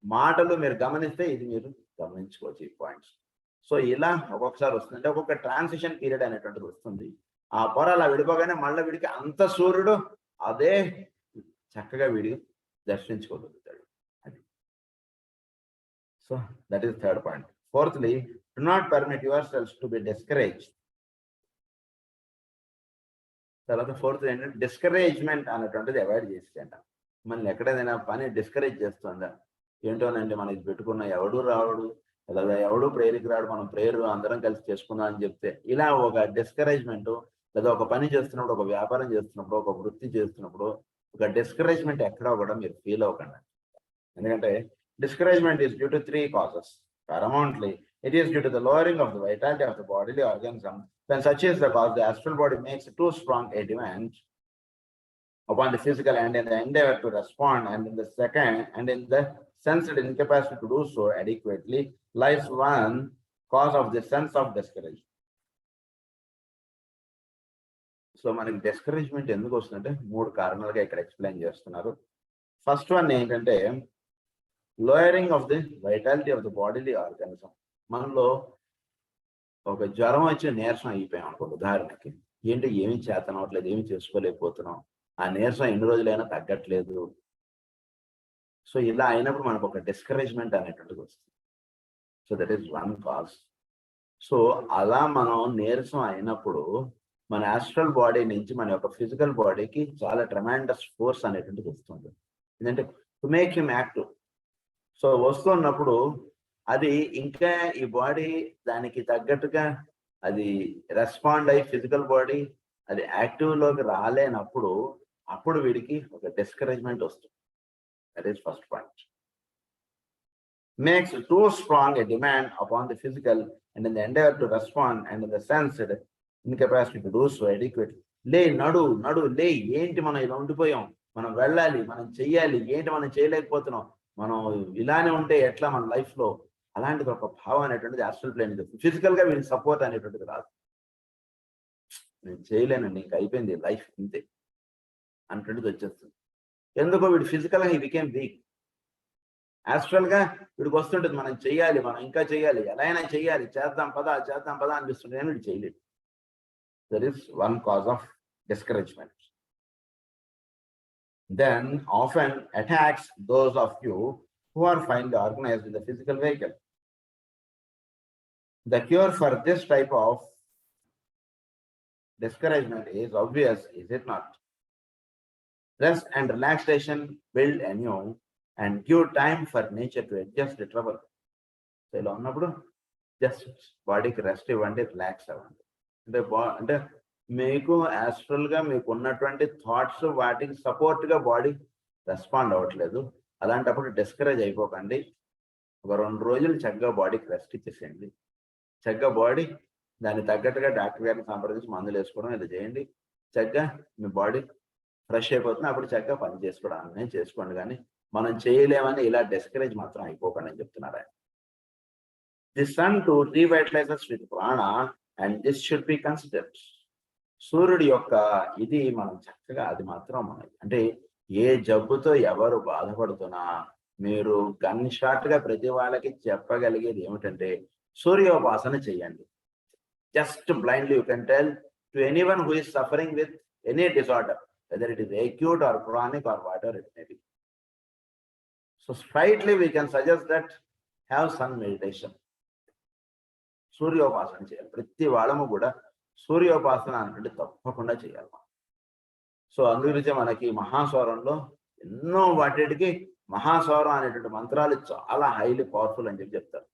S1: మాటలు మీరు గమనిస్తే ఇది మీరు గమనించుకోవచ్చు ఈ పాయింట్స్. సో ఇలా ఒక్కొక్కసారి వస్తుంది, అంటే ఒక్కొక్క ట్రాన్సిషన్ పీరియడ్ అనేటువంటిది వస్తుంది. ఆ పొర అలా విడిపోగానే మళ్ళీ వీడికి అంత సూర్యుడు అదే చక్కగా వీడి దర్శించుకోగలుగుతాడు. అది. So that is third point. Fourthly, do not permit your cells to be discourage. తర్వాత ఫోర్త్ ఏంటంటే డిస్కరేజ్మెంట్ అనేటువంటిది అవాయిడ్ చేసేయండి. మనల్ని ఎక్కడైనా పని డిస్కరేజ్ చేస్తుందా, ఏంటోనండి మనం ఇది పెట్టుకున్న ఎవడు రావడు, లేదా ఎవడు ప్రేయర్కి రాడు, మనం ప్రేయర్ అందరం కలిసి చేసుకుందాం అని చెప్తే, ఇలా ఒక డిస్కరేజ్మెంట్, లేదా ఒక పని చేస్తున్నప్పుడు, ఒక వ్యాపారం చేస్తున్నప్పుడు, ఒక వృత్తి చేస్తున్నప్పుడు ఒక డిస్కరేజ్మెంట్ ఎక్కడా కూడా మీరు ఫీల్ అవ్వకండి. ఎందుకంటే discouragement is due to three causes. Paramountly, it is due to the lowering of the vitality of the bodily organism. When such is the cause, the astral body makes too strong a demand upon the physical and in the endeavor to respond, and in the second, and in the sensed incapacity to do so adequately, lies one cause of the sense of discouragement. So మనకి డిస్కరేజ్మెంట్ ఎందుకు వస్తుందంటే మూడు కారణాలుగా ఇక్కడ ఎక్స్ప్లెయిన్ చేస్తున్నారు. ఫస్ట్ వన్ ఏంటంటే lowering of the vitality of the bodily organism. మనలో ఒక జ్వరం వచ్చి నీరసం అయిపోయాం అనుకోండి, ఉదాహరణకి, ఏంటి ఏమీ చేతనవట్లేదు, ఏమీ చేసుకోలేకపోతున్నాం, ఆ నీరసం ఎన్ని రోజులైనా తగ్గట్లేదు. సో ఇలా అయినప్పుడు మనకు ఒక డిస్కరేజ్మెంట్ అనేటువంటిది వస్తుంది. So that is one cause. So అలా మనం నీరసం అయినప్పుడు మన ఆస్ట్రల్ బాడీ నుంచి మన యొక్క ఫిజికల్ బాడీకి చాలా ట్రెమెండస్ ఫోర్స్ అనేటువంటిది వస్తుంది, ఎందుకంటే to make him active. So వస్తున్నప్పుడు అది ఇంకా ఈ బాడీ దానికి తగ్గట్టుగా అది రెస్పాండ్ అయ్యి ఫిజికల్ బాడీ అది యాక్టివ్లోకి రాలేనప్పుడు అప్పుడు వీడికి ఒక డిస్కరేజ్మెంట్ వస్తుంది. That is first point. Makes two strong a demand upon the physical and in the endeavour to respond and in the sensed incapacity to do so adequately. లే నడు నడు లే, ఏంటి మనం ఇలా ఉండిపోయాం, మనం వెళ్ళాలి, మనం చెయ్యాలి, ఏంటి మనం చేయలేకపోతున్నాం, మనం ఇలానే ఉంటే ఎట్లా మన లైఫ్ లో, అలాంటిది ఒక భావం అనేటువంటిది ఆస్ట్రల్ ప్లేన్ ఫిజికల్ గా వీళ్ళకి సపోర్ట్ అనేటువంటిది రాదు. నేను చేయలేనండి, ఇంకా అయిపోయింది లైఫ్ ఇంతే అనేటువంటిది వచ్చేస్తుంది. ఎందుకో వీడు ఫిజికల్ గా హీ బికేమ్ వీక్. ఆస్ట్రల్ గా వీడికి వస్తుంటుంది మనం చెయ్యాలి, మనం ఇంకా చెయ్యాలి, ఎలా అయినా చెయ్యాలి, చేద్దాం పదా అనిపిస్తుంది, కానీ వీడు చేయలేడు. There is one cause of discouragement. Then often attacks those of you who are finely organized in the physical vehicle. The cure for this type of discouragement is obvious, is it not? Rest and relaxation build anew and give time for nature to adjust the trouble. So ఇలా ఉన్నప్పుడు జస్ట్ బాడీకి రెస్ట్ ఇవ్వండి, రిలాక్స్ అవ్వండి. అంటే మీకు యాస్ట్రల్ గా మీకు ఉన్నటువంటి థాట్స్ వాటికి సపోర్ట్ గా బాడీ రెస్పాండ్ అవ్వట్లేదు. అలాంటప్పుడు డిస్కరేజ్ అయిపోకండి. ఒక 2 రోజులు చక్కగా బాడీకి రెస్ట్ ఇచ్చేసేయండి. చక్కగా బాడీ దాన్ని తగ్గట్టుగా డాక్టర్ గారిని సంప్రదించి మందులు వేసుకోవడం ఇది చేయండి. చక్కగా మీ బాడీ ఫ్రెష్ అయిపోతుంది, అప్పుడు చక్కగా పని చేసుకోవడం అన్నీ చేసుకోండి. కానీ మనం చేయలేమని ఇలా డిస్కరేజ్ మాత్రం అయిపోకండి అని చెప్తున్నారు ఆయన. ది సన్ టు రీవైటలైజెస్ విత్ ప్రాణ and this should be considered. సూర్యుడి యొక్క ఇది మనం చక్కగా అది మాత్రం మన అంటే ఏ జబ్బుతో ఎవరు బాధపడుతున్నా మీరు గన్ షాట్ గా ప్రతి వాళ్ళకి చెప్పగలిగేది ఏమిటంటే సూర్యోపాసన చేయండి. Just blindly you can tell to anyone who is suffering with any disorder, whether it is acute or chronic or whatever it may be. So straightly we can suggest that have sun meditation. సూర్యోపాసన చేయాలి. ప్రతి వాళ్ళము కూడా సూర్యోపాసన అంటే తప్పకుండా చేయాలి. సో అందుగురించి మనకి మహాస్వరంలో ఎన్నో వాటికి మహాస్వరం అనేటువంటి మంత్రాలు చాలా హైలీ పవర్ఫుల్ అని చెప్తారు.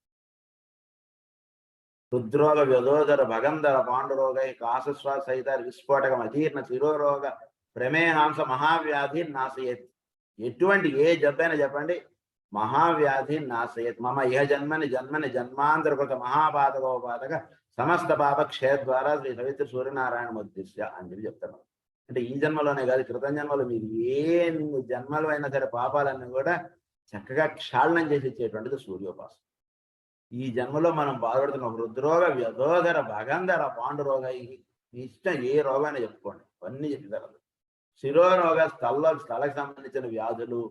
S1: హృద్రోగ వ్యధోదర భగంధర పాండురోగ కాశశ్వాస సహిత విస్ఫోటకం అజీర్ణ శిరోరోగ ప్రమేహాంస మహావ్యాధి నాశయత్. ఎటువంటి ఏ జబ్బైనా చెప్పండి, మహావ్యాధి నాశయత్. మమ ఇహ జన్మని జన్మాంతరకృత మహాపాతకోపాతక సమస్త పాప క్షయద్వారా శ్రీ సవిత్రి సూర్యనారాయణ ఉద్దేశ్య అని చెప్తారు. అంటే ఈ జన్మలోనే కాదు, క్రితం జన్మలో మీరు ఏ జన్మలో అయినా సరే పాపాలన్నీ కూడా చక్కగా క్షాళనం చేసి ఇచ్చేటువంటిది సూర్యోపాసన. ఈ జన్మలో మనం బాధపడుతున్న హృద్రోగ, వ్యధోదర, భగంధర, పాండురోగ, మీ ఇష్టం ఏ రోగాన్ని చెప్పుకోండి, అవన్నీ చెప్పిదారు. శిరోరోగ, స్థలకు సంబంధించిన వ్యాధులు,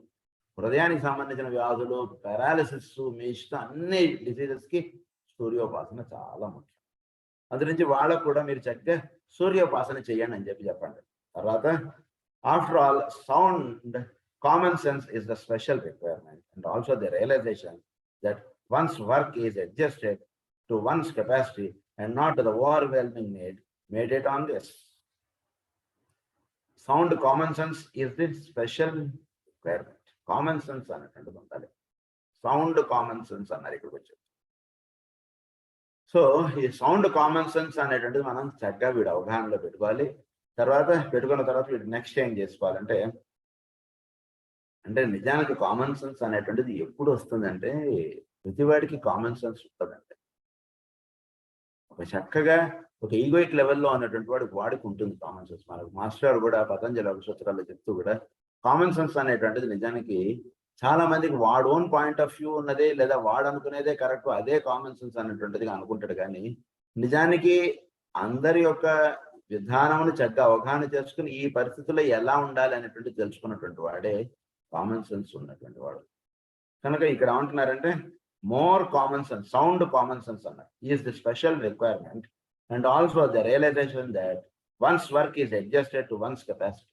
S1: హృదయానికి సంబంధించిన వ్యాధులు, పారాలిసిస్, మీ ఇష్టం అన్ని డిసీజెస్కి సూర్యోపాసన చాలా ముఖ్యం. అందు నుంచి వాళ్ళకు కూడా మీరు చక్కగా సూర్యోపాసన చేయండి అని చెప్పండి. తర్వాత after all sound common sense is the special requirement, and also the realization that one's work is adjusted to one's capacity and not to the overwhelming need made it on this. Sound common sense is the special requirement. Common sense అన్నట్టు ఉండాలి. సౌండ్ కామన్ సెన్స్ అన్నారు ఇక్కడికి వచ్చారు. సో ఈ సౌండ్ కామన్ సెన్స్ అనేటువంటిది మనం చక్కగా వీడు అవగాహనలో పెట్టుకోవాలి. పెట్టుకున్న తర్వాత వీడు నెక్స్ట్ ఏం చేసుకోవాలంటే, అంటే నిజానికి కామన్ సెన్స్ అనేటువంటిది ఎప్పుడు వస్తుందంటే, ప్రతివాడికి కామన్ సెన్స్ ఉంటుందంటే, ఒక చక్కగా ఒక ఈగోయిక్ లెవెల్లో ఉన్నటువంటి వాడికి ఉంటుంది కామన్ సెన్స్. మనకు మాస్టర్ కూడా పతంజలి సూత్రాల్లో చెప్తూ కూడా కామన్ సెన్స్ అనేటువంటిది నిజానికి చాలా మందికి వాడు ఓన్ పాయింట్ ఆఫ్ వ్యూ ఉన్నదే, లేదా వాడు అనుకునేదే కరెక్ట్, అదే కామన్ సెన్స్ అనేటువంటిదిగా అనుకుంటాడు. కానీ నిజానికి అందరి యొక్క విధానమును చక్కగా అవగాహన చేసుకుని ఈ పరిస్థితుల్లో ఎలా ఉండాలి అనేటువంటి తెలుసుకున్నటువంటి వాడే కామన్ సెన్స్ ఉన్నటువంటి వాడు. కనుక ఇక్కడ ఏమంటున్నారంటే, more common sense, sound common sense అన్నారు is the special requirement, and also the realization that one's work is adjusted to one's capacity.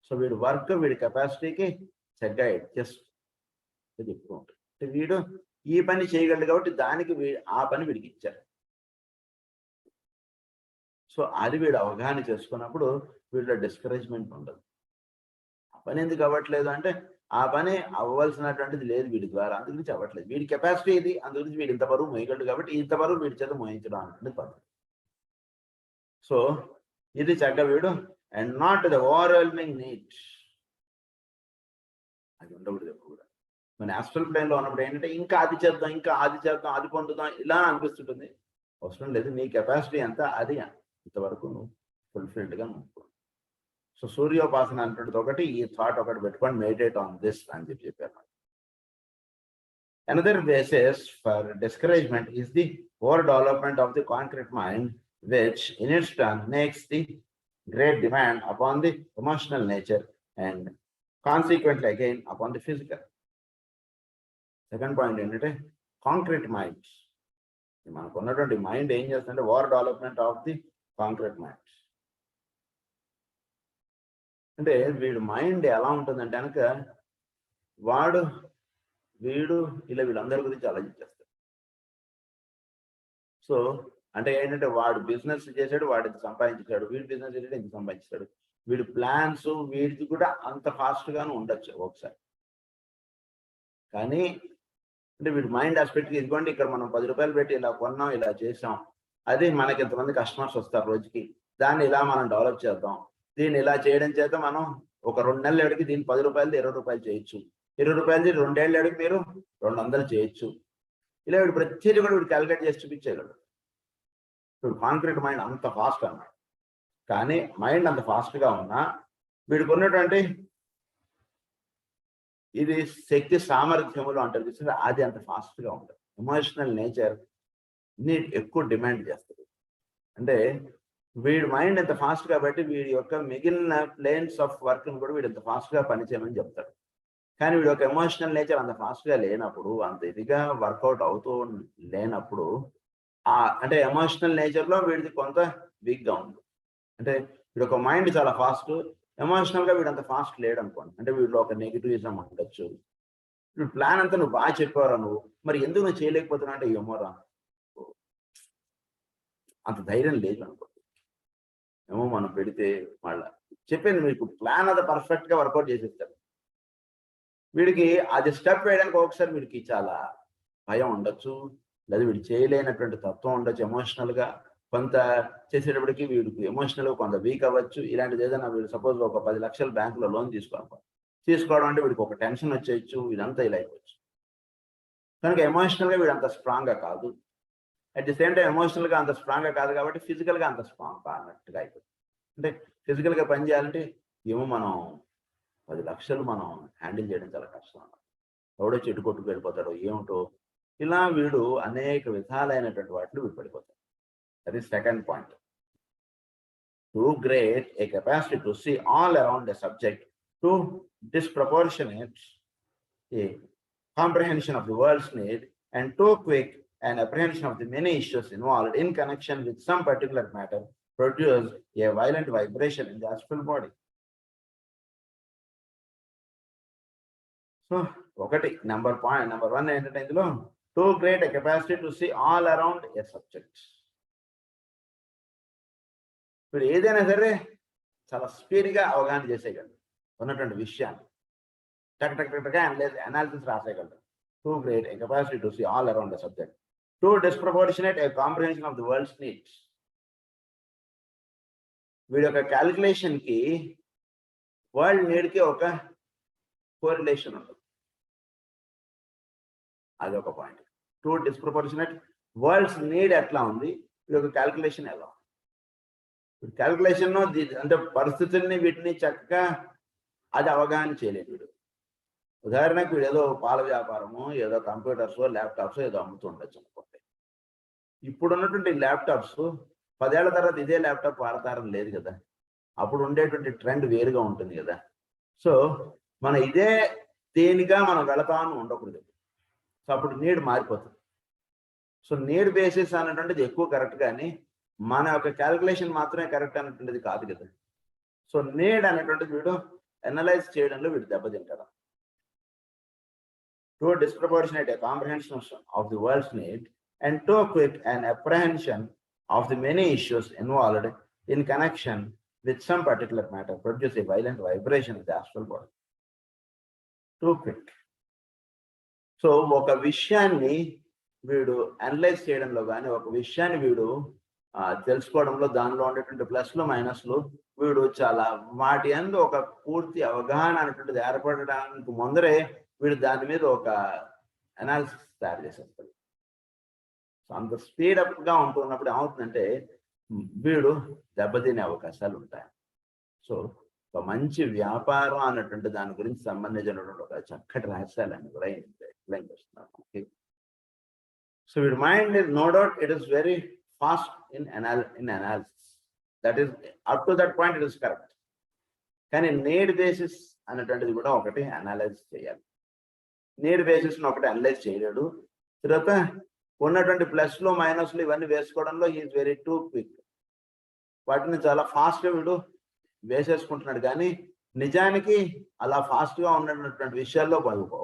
S1: So వీడి వర్క్ వీడి కెపాసిటీకి చక్కగా అడ్జస్ట్ చెప్తూ ఉంటుంది. వీడు ఈ పని చేయగలడు కాబట్టి దానికి ఆ పని వీడికి ఇచ్చారు. సో అది వీడు అవగాహన చేసుకున్నప్పుడు వీడిలో డిస్కరేజ్మెంట్ ఉండదు. ఆ పని ఎందుకు అవ్వట్లేదు అంటే, ఆ పని అవ్వాల్సినటువంటిది లేదు వీడి ద్వారా, అందు గురించి అవ్వట్లేదు. వీడి కెపాసిటీ ఇది, అందు గురించి వీడు ఇంత బరువు మోయగలడు కాబట్టి ఇంత బరువు వీడి చేత మోయించడం అనేటువంటి పద్ధతి. సో ఇది చక్కగా వీడు, and not the overwhelming need, అది ఉండకూడదు ఎప్పుడు కూడా. మన ఆస్ట్రల్ ప్లేన్లో ఉన్నప్పుడు ఏంటంటే, ఇంకా అది చేద్దాం, అది పొందుదాం ఇలా అనిపిస్తుంటుంది. అవసరం లేదు, నీ కెపాసిటీ ఎంత, అది ఇంతవరకు నువ్వు ఫుల్ఫిల్డ్గా నువ్వు. సో సూర్యోపాసన అంటున్నది ఒకటి, ఈ థాట్ ఒకటి పెట్టుకొని మెడిటేట్ ఆన్ దిస్ అని చెప్పారు. Another basis for discouragement is the overdevelopment of the concrete mind, which in its turn makes the great demand upon the emotional nature and consequently again upon the physical. Second point ఏంటంటే, కాంక్రీట్ మైండ్. మనకు ఉన్నటువంటి మైండ్ ఏం చేస్తుందంటే, over development of the concrete mind. అంటే వీడు మైండ్ ఎలా ఉంటుందంటే కనుక, వీడు ఇలా వీళ్ళందరి గురించి ఆలోచించేస్తాడు. సో అంటే ఏంటంటే, వాడు బిజినెస్ చేశాడు, వాడికి సంపాదించాడు, వీడు బిజినెస్ చేసాడు, ఇంక సంపాదించాడు. వీడి ప్లాన్స్ వీడికి కూడా అంత ఫాస్ట్గాను ఉండొచ్చు ఒకసారి. కానీ అంటే వీడి మైండ్ ఆస్పెక్ట్కి, ఇదిగోండి ఇక్కడ మనం 10 రూపాయలు పెట్టి ఇలా కొన్నాం, ఇలా చేసాం, అది మనకి ఎంతమంది కస్టమర్స్ వస్తారు రోజుకి, దాన్ని ఇలా మనం డెవలప్ చేద్దాం, దీన్ని ఇలా చేయడం చేత మనం ఒక 2 నెలల ఏడుకి దీన్ని 10 రూపాయలది 20 రూపాయలు చేయొచ్చు, 20 రూపాయలది 2 ఏళ్ళ ఏడుకి మీరు 200 చేయొచ్చు. ఇలా వీడు ప్రతిదీ కూడా వీడు క్యాలిక్యులేట్ చేసి చూపించేయగలడు. వీడు కాంక్రీట్ మైండ్ అంత ఫాస్ట్ అన్నమాట. కానీ మైండ్ అంత ఫాస్ట్గా ఉన్నా వీడికి ఉన్నటువంటి ఇది శక్తి సామర్థ్యములు అంటారు, అది అంత ఫాస్ట్గా ఉంటుంది. ఎమోషనల్ నేచర్ ని ఎక్కువ డిమాండ్ చేస్తుంది. అంటే వీడి మైండ్ ఎంత ఫాస్ట్ కాబట్టి వీడి యొక్క మిగిలిన ప్లేన్స్ ఆఫ్ వర్క్ని కూడా వీడు ఎంత ఫాస్ట్గా పనిచేయమని చెప్తాడు. కానీ వీడి యొక్క ఎమోషనల్ నేచర్ అంత ఫాస్ట్గా లేనప్పుడు, అంత ఇదిగా వర్కౌట్ అవుతూ లేనప్పుడు, అంటే ఎమోషనల్ నేచర్లో వీడిది కొంత వీక్గా ఉంది. అంటే వీడు ఒక మైండ్ చాలా ఫాస్ట్, ఎమోషనల్గా వీడు అంత ఫాస్ట్ లేడు అనుకోండి. అంటే వీడిలో ఒక నెగిటివిజం ఉండొచ్చు. వీడు ప్లాన్ అంతా నువ్వు బాగా చెప్పావురా, నువ్వు మరి ఎందుకు నువ్వు చేయలేకపోతున్నా అంటే, ఏమోరా అంత ధైర్యం లేదు అనుకో, ఏమో మనం పెడితే మళ్ళా చెప్పాను మీకు ప్లాన్ అది పర్ఫెక్ట్గా వర్కౌట్ చేసేస్తాడు. వీడికి అది స్టెప్ వేయడానికి ఒకసారి వీడికి చాలా భయం ఉండొచ్చు, లేదా వీడు చేయలేనటువంటి తత్వం ఉండొచ్చు. ఎమోషనల్గా కొంత చేసేటప్పటికి వీడికి ఎమోషనల్గా కొంత వీక్ అవ్వచ్చు. ఇలాంటిది ఏదైనా వీడు సపోజ్ ఒక 10 లక్షలు బ్యాంకులో లోన్ తీసుకోవడం అంటే వీడికి ఒక టెన్షన్ వచ్చేయచ్చు, ఇదంతా ఇలా అయిపోవచ్చు. కనుక ఎమోషనల్గా వీడు అంత స్ట్రాంగ్గా కాదు. అట్ ది సేమ్ టైం ఎమోషనల్గా అంత స్ట్రాంగ్గా కాదు కాబట్టి ఫిజికల్గా అంత స్ట్రాంగ్ కానట్టుగా అయిపోతుంది. అంటే ఫిజికల్గా పని చేయాలంటే ఏమో మనం 10 లక్షలు మనం హ్యాండిల్ చేయడం చాలా కష్టం. ఎవడో చెట్టు కొట్టుకు వెళ్ళిపోతాడు ఏమిటో ఇలా వీడు అనేక విధాలైనటువంటి వాటిలో వీడు పడిపోతాడు. అది second point. Too great a capacity to see all around a subject, too disproportionate a comprehension of the world's need, and too quick an apprehension of the many issues involved in connection with some particular matter produce a violent vibration in the astral body. So, number one ఏంటంటే ఇందులో too great a capacity to see all around a subject. ఇప్పుడు ఏదైనా సరే చాలా స్పీడ్గా అవగాహన చేసేయగలరు ఉన్నటువంటి విషయాన్ని టక్ టక్ టక్ టక్గా analysis రాసేయగలరు. Too great a capacity to see all around the subject. Too disproportionate a comprehension of the world's needs. వీడి యొక్క క్యాలిక్యులేషన్కి వరల్డ్ నీడ్కి ఒక కోరిలేషన్ ఉంటుంది. అది ఒక point. Two disproportionate world's need ఎట్లా ఉంది, వీడి యొక్క క్యాలిక్యులేషన్ ఎలా ఉంది. క్యాలిక్యులేషన్ అంటే పరిస్థితుల్ని వీటిని చక్కగా అది అవగాహన చేయలేదు వీడు. ఉదాహరణకు వీడు ఏదో పాల వ్యాపారము, ఏదో కంప్యూటర్స్, ల్యాప్టాప్స్ ఏదో అమ్ముతుండొచ్చు అనుకోండి. ఇప్పుడు ఉన్నటువంటి ల్యాప్టాప్స్ 10 ఏళ్ల తర్వాత ఇదే ల్యాప్టాప్ వాడతారని లేదు కదా. అప్పుడు ఉండేటువంటి ట్రెండ్ వేరుగా ఉంటుంది కదా. సో మన ఇదే దేనిగా మనం వెళతామని ఉండకూడదు. సో అప్పుడు నీడ్ మారిపోతుంది. సో నీడ్ బేసిస్ అన్నటువంటిది ఎక్కువ కరెక్ట్, కానీ మన యొక్క క్యాలిక్యులేషన్ మాత్రమే కరెక్ట్ అనేటువంటిది కాదు కదా. సో నీడ్ అనేటువంటిది వీడు అనలైజ్ చేయడంలో వీడు దెబ్బతింటాడు. Too disproportionate a comprehension of the world's need and too quick an apprehension of the many issues involved in connection with some particular matter produce a violent vibration in the astral body. Too quick. So ఒక విషయాన్ని వీడు అనలైజ్ చేయడంలో కానీ, ఒక విషయాన్ని వీడు తెలుసుకోవడంలో దానిలో ఉండేటువంటి ప్లస్లు మైనస్లు వీడు చాలా వాటి అందు ఒక పూర్తి అవగాహన అనేటువంటిది ఏర్పడడానికి ముందరే వీడు దాని మీద ఒక అనాలిసిస్ తయారు చేసేస్తాడు. సో అంత స్పీడప్గా ఉంటున్నప్పుడు ఏమవుతుందంటే వీడు దెబ్బతినే అవకాశాలు ఉంటాయి. సో ఒక మంచి వ్యాపారం అన్నటువంటి దాని గురించి సంబంధించినటువంటి ఒక చక్కటి రహస్యాలని కూడా ఎక్స్ప్లెయిన్ చేస్తున్నాను. సో వీడి mind is no doubt it is very fast in analysis. That is, up to that point it is correct. కానీ నీడ్ బేసిస్ అనేటువంటిది కూడా ఒకటి అనలైజ్ చేయాలి. నీడ్ బేసిస్ ఒకటి అనలైజ్ చేయలేడు. తర్వాత ఉన్నటువంటి ప్లస్లు మైనస్లు ఇవన్నీ వేసుకోవడంలో ఈజ్ వెరీ టూ క్విక్. వాటిని చాలా ఫాస్ట్గా వీడు వేసేసుకుంటున్నాడు. కానీ నిజానికి అలా ఫాస్ట్గా ఉన్నటువంటి విషయాల్లో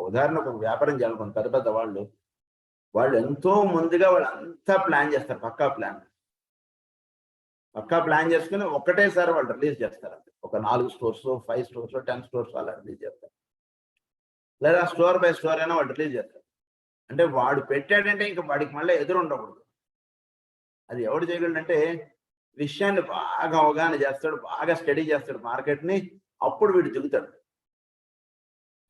S1: ఉదాహరణకు ఒక వ్యాపారం చేయాలనుకోండి, పెద్ద పెద్ద వాళ్ళు ఎంతో ముందుగా వాళ్ళు అంతా ప్లాన్ చేస్తారు. పక్కా ప్లాన్ చేసుకుని ఒకటేసారి వాళ్ళు రిలీజ్ చేస్తారు. ఒక 4 స్టోర్స్, 5 స్టోర్స్, 10 స్టోర్స్ అలా రిలీజ్ చేస్తారు. లేదా స్టోర్ బై స్టోర్ అయినా వాళ్ళు రిలీజ్ చేస్తారు. అంటే వాడు పెట్టాడంటే ఇంకా వాడికి మళ్ళీ ఎదురు ఉండకూడదు. అది ఎవడు చేయగలంటే విషయాన్ని బాగా అవగాహన చేస్తాడు, బాగా స్టడీ చేస్తాడు మార్కెట్ని, అప్పుడు వీడు దిగుతాడు.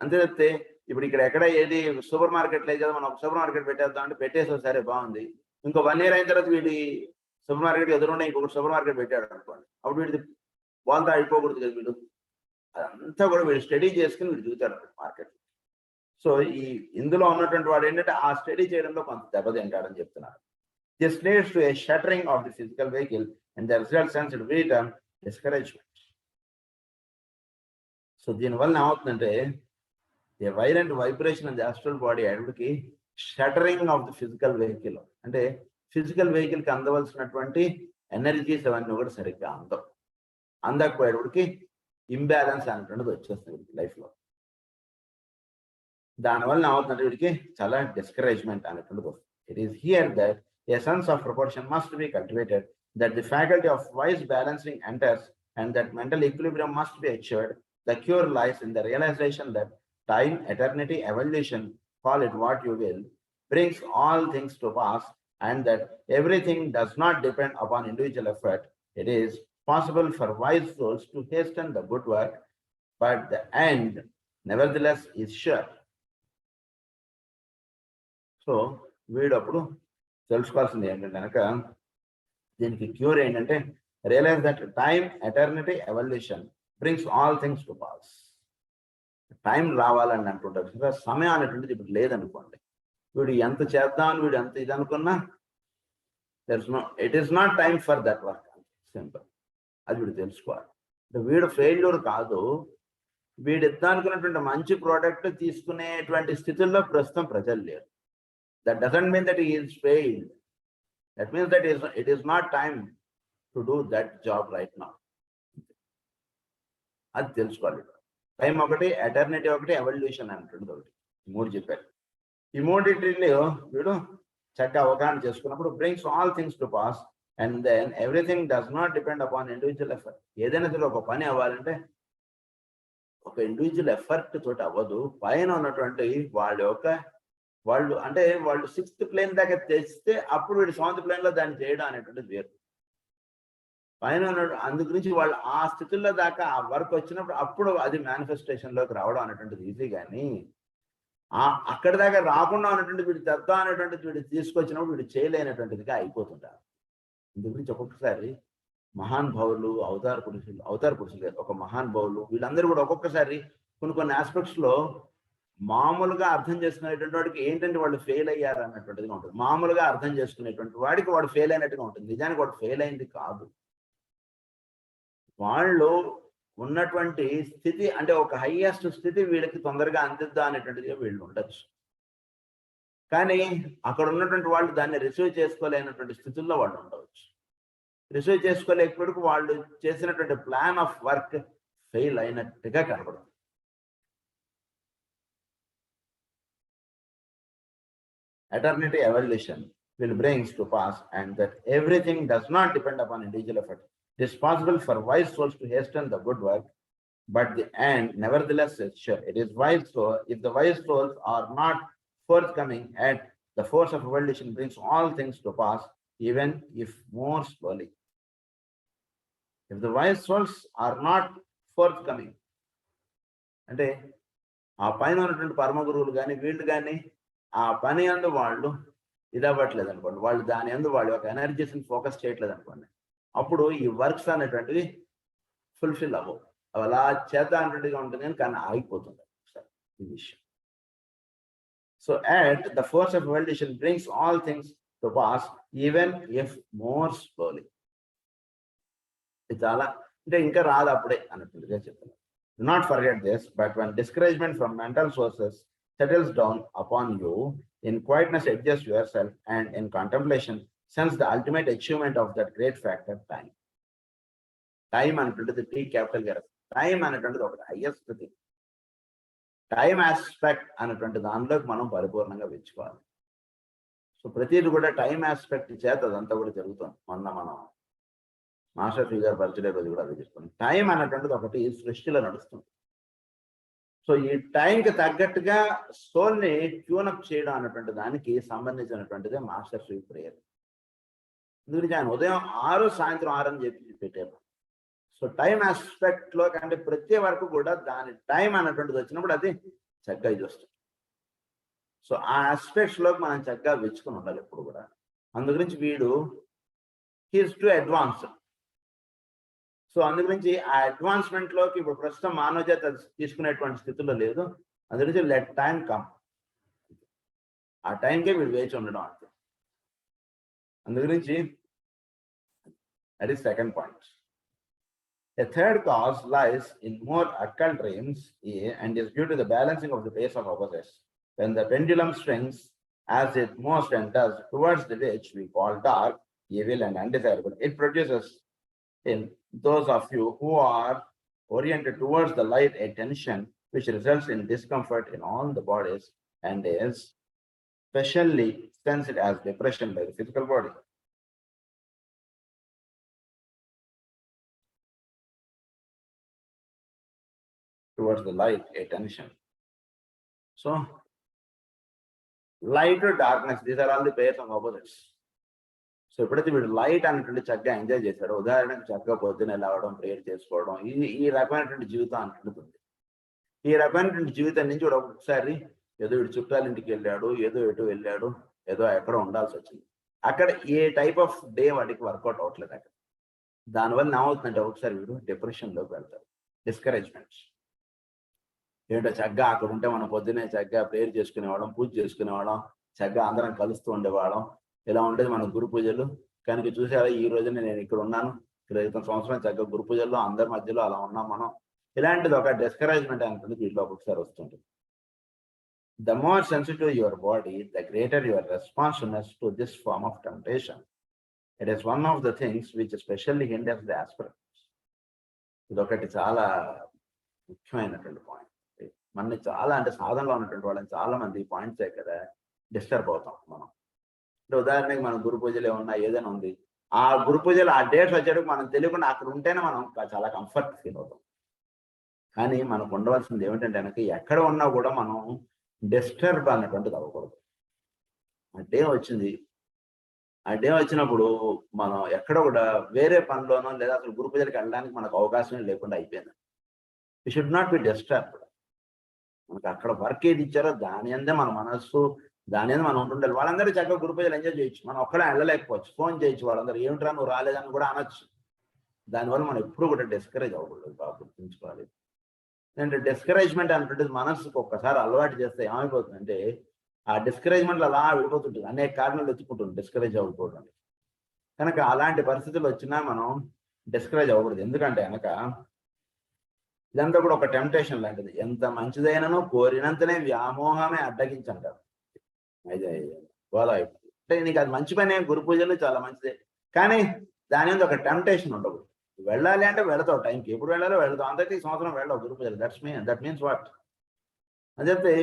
S1: అంతే తప్పితే ఇప్పుడు ఇక్కడ ఎక్కడ ఏది సూపర్ మార్కెట్ లేదు కదా, మనం ఒక సూపర్ మార్కెట్ పెట్టేద్దాం అంటే పెట్టేసో సరే బాగుంది, ఇంకో 1 year అయిన తర్వాత వీడి సూపర్ మార్కెట్ ఎదురుండే ఇంకొకటి సూపర్ మార్కెట్ పెట్టాడు అనుకోండి, అప్పుడు వీడిది వాళ్ళతో అయిపోకూడదు కదా. వీడు అదంతా కూడా వీడు స్టడీ చేసుకుని వీడు దిగుతాడు మార్కెట్. సో ఇందులో ఉన్నటువంటి వాడు ఏంటంటే ఆ స్టడీ చేయడంలో కొంత దెబ్బతింటాడని చెప్తున్నారు. This leads to a shattering of the physical vehicle and the result sense it return discouragement. So దీనివల్ల ఏమవుతుందంటే a violent vibration of the astral body అడికి shattering of the physical vehicle, అంటే ఫిజికల్ వెహికల్కి అందవలసినటువంటి ఎనర్జీస్ అవన్నీ కూడా సరిగ్గా అందకపోయేటికి ఇంబ్యాలెన్స్ అనేటువంటిది వచ్చేస్తుంది లైఫ్లో. దానివల్ల ఏమవుతుందంటే వీడికి చాలా డిస్కరేజ్మెంట్ అనేటువంటిది వస్తుంది. It is here that A sense of proportion must be cultivated, that the faculty of wise balancing enters and that mental equilibrium must be achieved. The cure lies in the realization that time, eternity, evolution, call it what you will, brings all things to pass, and that everything does not depend upon individual effort. It is possible for wise souls to hasten the good work, but the end nevertheless is sure. So వీడు అప్పుడు తెలుసుకోవాల్సింది ఏంటంటే కనుక దీనికి క్యూర్ ఏంటంటే realize that time, eternity, evolution brings all things to pass. Time రావాలని అంటుంటారు కదా, సమయం అనేటువంటిది ఇప్పుడు లేదనుకోండి. వీడు ఎంత చేద్దామని వీడు ఎంత ఇది అనుకున్నా it is not time for that work. Simple. అది వీడు తెలుసుకోవాలి. వీడు ఫెయిల్యూర్ కాదు, వీడు ఇద్దానుకున్నటువంటి మంచి ప్రోడక్ట్ తీసుకునేటువంటి స్థితిలో ప్రస్తుతం ప్రజలు లేరు. That doesn't mean that he is failed. That means that it is not time to do that job right now. అది తెలుసుకోవాలి. టైం ఒకటి, ఎటర్నిటీ ఒకటి, ఎవల్యూషన్ అంటుంది ఒకటి. మూడు చెప్పారు. ఈ మూడింటిలో వీడు చక్కగా అవగాహన చేసుకున్నప్పుడు brings all things to pass and then everything does not depend upon individual effort. ఏదైనా సరే ఒక పని అవ్వాలంటే ఒక ఇండివిజువల్ ఎఫర్ట్ తోటి అవ్వదు. పైన ఉన్నటువంటి వాళ్ళు 6th ప్లేన్ దాకా తెస్తే అప్పుడు వీడు 7th ప్లేన్ లో దాన్ని చేయడం అనేటువంటిది వేరు. పైన అందు గురించి వాళ్ళు ఆ స్థితుల్లో దాకా ఆ వర్క్ వచ్చినప్పుడు అప్పుడు అది మేనిఫెస్టేషన్ లోకి రావడం అనేటువంటిది ఈజీ. కానీ అక్కడి దాకా రాకుండా ఉన్నటువంటి వీడు దత్తా అనేటువంటిది వీడు తీసుకొచ్చినప్పుడు వీడు చేయలేనటువంటిదిగా అయిపోతుంటారు. ఇందు గురించి ఒక్కొక్కసారి మహాన్ భావులు, అవతార పురుషులు ఒక మహాన్ భావులు వీళ్ళందరూ కూడా ఒక్కొక్కసారి కొన్ని ఆస్పెక్ట్స్ లో మామూలుగా అర్థం చేసుకునేటువంటి వాడికి ఏంటంటే వాళ్ళు ఫెయిల్ అయ్యారు అన్నటువంటిదిగా ఉంటుంది. మామూలుగా అర్థం చేసుకునేటువంటి వాడికి వాడు ఫెయిల్ అయినట్టుగా ఉంటుంది. నిజానికి వాడు ఫెయిల్ అయింది కాదు. వాళ్ళు ఉన్నటువంటి స్థితి అంటే ఒక హైయెస్ట్ స్థితి వీళ్ళకి తొందరగా అందిద్దా అనేటువంటిది వీళ్ళు ఉండొచ్చు. కానీ అక్కడ ఉన్నటువంటి వాళ్ళు దాన్ని రిసీవ్ చేసుకోలేనటువంటి స్థితుల్లో వాళ్ళు ఉండవచ్చు. రిసీవ్ చేసుకోలేకపోతే వాళ్ళు చేసినటువంటి ప్లాన్ ఆఫ్ వర్క్ ఫెయిల్ అయినట్టుగా కనబడుతుంది. Eternity evolution will brings to pass and that everything does not depend upon individual effort. It is possible for wise souls to hasten the good work, but the end nevertheless is sure. It is wise so if the wise souls are not forthcoming and the force of evolution brings all things to pass, even if more slowly. If the wise souls are not forthcoming, అంటే ఆ పైన ఉన్నటువంటి పరమ గురువులు కానీ వీళ్ళు కానీ ఆ పని అందు వాళ్ళు ఇదవ్వట్లేదు అనుకోండి, వాళ్ళు దాని అందు వాళ్ళ యొక్క ఎనర్జీస్ని ఫోకస్ చేయట్లేదు అనుకోండి, అప్పుడు ఈ వర్క్స్ అనేటువంటివి ఫుల్ఫిల్ అవ్వవు. అవి అలా చేద్దాం అనేటువంటిగా ఉంటుంది కానీ ఆగిపోతుంది ఈ విషయం. So at the force of evolution brings all things to pass even if more slowly. ఇది చాలా అంటే ఇంకా రాదు అప్పుడే అన్నట్టుగా చెప్తున్నారు. Do not forget this, but when discouragement from mental sources settles down upon you, in quietness adjust yourself and in contemplation sense the ultimate achievement of that great factor, time. Time అనేటువంటిది T capital గారు. టైం అనేటువంటిది ఒకటి హైయెస్ట్ థింగ్. టైం ఆస్పెక్ట్ అనేటువంటి దానిలోకి మనం పరిపూర్ణంగా వెచ్చుకోవాలి. సో ప్రతిదీ కూడా టైం ఆస్పెక్ట్ చేత అదంతా కూడా జరుగుతుంది. మనం మాస్టర్ శ్రీ గారు బర్త్డే రోజు కూడా అది చెప్తున్నాం. టైం అనేటువంటిది ఒకటి సృష్టిలో నడుస్తుంది. సో ఈ టైంకి తగ్గట్టుగా సోల్ని ట్యూనప్ చేయడం అనేటువంటి దానికి సంబంధించినటువంటిదే మాస్టర్ శ్రీ ప్రేయర్. గురించి ఆయన ఉదయం 6 సాయంత్రం 6 అని చెప్పి పెట్టారు. సో టైం ఆస్పెక్ట్ లో కంటే ప్రతి వరకు కూడా దాని టైం అనేటువంటిది వచ్చినప్పుడు అది చక్కగా ఇది వస్తుంది. సో ఆ ఆస్పెక్ట్స్ లోకి మనం చక్కగా వెచ్చుకుని ఉండాలి ఎప్పుడు కూడా. అందు గురించి వీడు హీస్ టు అడ్వాన్స్. సో అందు గురించి ఆ అడ్వాన్స్మెంట్ లోకి ఇప్పుడు ప్రస్తుతం మానవ జాతి తీసుకునేటువంటి స్థితిలో లేదు. అందు గురించి లెట్ టైం కమ్. ఆ టైంకే వీడు వేచి ఉండడం అంతే. అందు గురించి that is second point. A third cause lies in more occult dreams and is due to the balancing of the pace of opposites. When the pendulum swings as it most enters towards the which we call dark, evil and undesirable, it produces in those of you who are oriented towards the light a tension which results in discomfort in all the bodies and is specially sensed as depression by the physical body. Towards the light a tension. So light or darkness, these are all the pairs of opposites. So ఎప్పుడైతే వీడు లైట్ అనేటువంటి చక్కగా ఎంజాయ్ చేశాడో, ఉదాహరణకు చక్కగా పొద్దున లేవడం, ప్రేయర్ చేసుకోవడం, ఈ రకమైనటువంటి జీవితం అంటుంది. ఈ రకమైనటువంటి జీవితం నుంచి కూడా ఒకసారి ఏదో వీడు చుట్టాలింటికి వెళ్ళాడు, ఏదో ఎటు వెళ్ళాడు, ఏదో ఎక్కడో ఉండాల్సి వచ్చింది. అక్కడ ఏ టైప్ ఆఫ్ డే వాడికి వర్కౌట్ అవ్వట్లేదు. అక్కడ దానివల్ల ఏమవుతుందంటే ఒకసారి వీడు డిప్రెషన్లోకి వెళ్తాడు, డిస్కరేజ్మెంట్స్. ఏంటో చక్కగా అక్కడ ఉంటే మనం పొద్దున్నే చక్కగా ప్రేయర్ చేసుకునేవాళ్ళం, పూజ చేసుకునేవాళ్ళం, చక్కగా అందరం కలుస్తూ ఉండేవాళ్ళం. ఇలా ఉండేది మన గురు పూజలు. కనుక చూసారా ఈ రోజున నేను ఇక్కడ ఉన్నాను. క్రితం సంవత్సరం చక్కగా గురు పూజల్లో అందరి మధ్యలో అలా ఉన్నాం మనం. ఇలాంటిది ఒక డిస్కరేజ్మెంట్ అనుకుంటే దీంట్లో ఒక్కొక్కసారి వస్తుంటుంది. The more sensitive your body, the greater your responsiveness to this form of temptation. It is one of the things which especially hinders the aspirants. ఇదొకటి చాలా ముఖ్యమైనటువంటి పాయింట్. మనని చాలా అంటే సాధనలో ఉన్నటువంటి వాళ్ళని చాలా మంది పాయింట్స్ దగ్గర డిస్టర్బ్ అవుతాం మనం. అంటే ఉదాహరణకి మనం గురు పూజలు ఏమన్నా ఏదైనా ఉంది, ఆ గురు పూజలు ఆ డేట్స్ వచ్చేటప్పుడు మనం తెలియకుండా అక్కడ ఉంటేనే మనం చాలా కంఫర్ట్ ఫీల్ అవుతాం. కానీ మనకు ఉండవలసింది ఏమిటంటే కనుక ఎక్కడ ఉన్నా కూడా మనం డిస్టర్బ్ అన్నటువంటిది అవ్వకూడదు. ఆ డే వచ్చింది, ఆ డే వచ్చినప్పుడు మనం ఎక్కడ కూడా వేరే పనిలోనో లేదా అసలు గురు పూజలకు వెళ్ళడానికి మనకు అవకాశం లేకుండా అయిపోయింది. We should not be disturbed. మనకు అక్కడ వర్క్ ఏది ఇచ్చారో దాని అందే మన మనస్సు, దాని అందే మనం ఉంటుండాలి. వాళ్ళందరూ చక్కగా గురు పూజలు ఎంజాయ్ చేయొచ్చు, మనం ఒక్కడే వెళ్ళలేకపోవచ్చు. ఫోన్ చేయొచ్చు, వాళ్ళందరూ ఏమిట్రా నువ్వు రాలేదని కూడా అనొచ్చు. దానివల్ల మనం ఎప్పుడు కూడా డిస్కరేజ్ అవ్వకూడదు. బాగా గుర్తుంచుకోవాలి. అంటే డిస్కరేజ్మెంట్ అనేటువంటిది మనస్సుకు ఒక్కసారి అలవాటు చేస్తే ఏమైపోతుందంటే ఆ డిస్కరేజ్మెంట్లో అలా వెళ్ళిపోతుంటుంది. అనేక కారణాలు ఎత్తుకుంటుంది డిస్కరేజ్ అవ్వకూడదు. కనుక అలాంటి పరిస్థితులు వచ్చినా మనం డిస్కరేజ్ అవ్వకూడదు. ఎందుకంటే కనుక ఇదంతా కూడా ఒక టెంప్టేషన్ లాంటిది. ఎంత మంచిదైనను కోరినంతనే వ్యామోహమే అడ్డగించంటారు. అయితే గోదావరి అంటే నీకు అది మంచి పనే, గురు పూజలు చాలా మంచిదే, కానీ దాని మీద ఒక టెంప్టేషన్ ఉండకూడదు. వెళ్ళాలి అంటే వెళతావు, టైంకి ఎప్పుడు వెళ్ళాలో వెళతావు. అంతైతే ఈ సంవత్సరం వెళ్ళవు గురు పూజలు. దట్ మీన్స్ వాట్ అని చెప్తే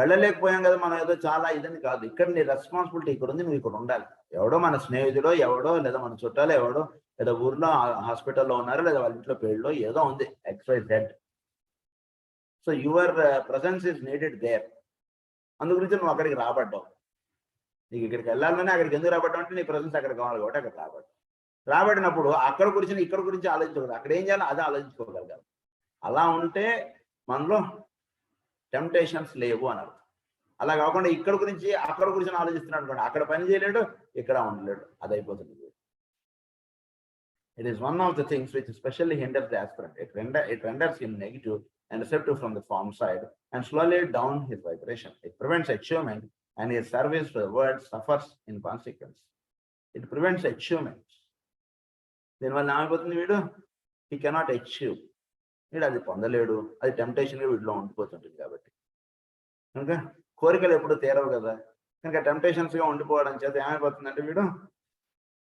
S1: వెళ్ళలేకపోయాం కదా మనం ఏదో చాలా ఇదని కాదు. ఇక్కడ నీ రెస్పాన్సిబిలిటీ ఇక్కడ ఉంది, నువ్వు ఇక్కడ ఉండాలి. ఎవడో మన స్నేహితుడో ఎవడో లేదా మన చుట్టాలో ఎవడో లేదా ఊర్లో హాస్పిటల్లో ఉన్నారు లేదా వాళ్ళ ఇంట్లో పెళ్ళో ఏదో ఉంది XYZ. So your presence is needed there. అందు గురించి నువ్వు అక్కడికి రాబడ్డావు. నీకు ఇక్కడికి వెళ్ళాలని అక్కడికి ఎందుకు రాబడ్డావు అంటే నీ ప్రజెన్స్ అక్కడ కావాలి కాబట్టి అక్కడ రాబడినప్పుడు అక్కడ గురించి ఇక్కడ గురించి ఆలోచించకూడదు. అక్కడ ఏం చేయాలో అదే ఆలోచించుకోగలగాలి. అలా ఉంటే మనలో టెంప్టేషన్స్ లేవు అని అర్థం. అలా కాకుండా ఇక్కడ గురించి అక్కడ గురించి ఆలోచిస్తున్నాడు అనుకోండి, అక్కడ పని చేయలేడు, ఇక్కడ ఉండలేడు, అది అయిపోతుంది. It is one of the things which especially hinders the aspirant. It renders him negative and receptive from the form side and slowly down his vibration. It prevents achievement and his service to the world suffers in consequence. It prevents achievement. దీనివల్ల ఏమైపోతుంది, వీడు he cannot achieve. వీడు అది పొందలేడు, అది టెంప్టేషన్గా వీడిలో ఉండిపోతుంటుంది. కాబట్టి కనుక కోరికలు ఎప్పుడు తీరవు కదా, కనుక టెంప్టేషన్స్గా ఉండిపోవడం చేత ఏమైపోతుందంటే వీడు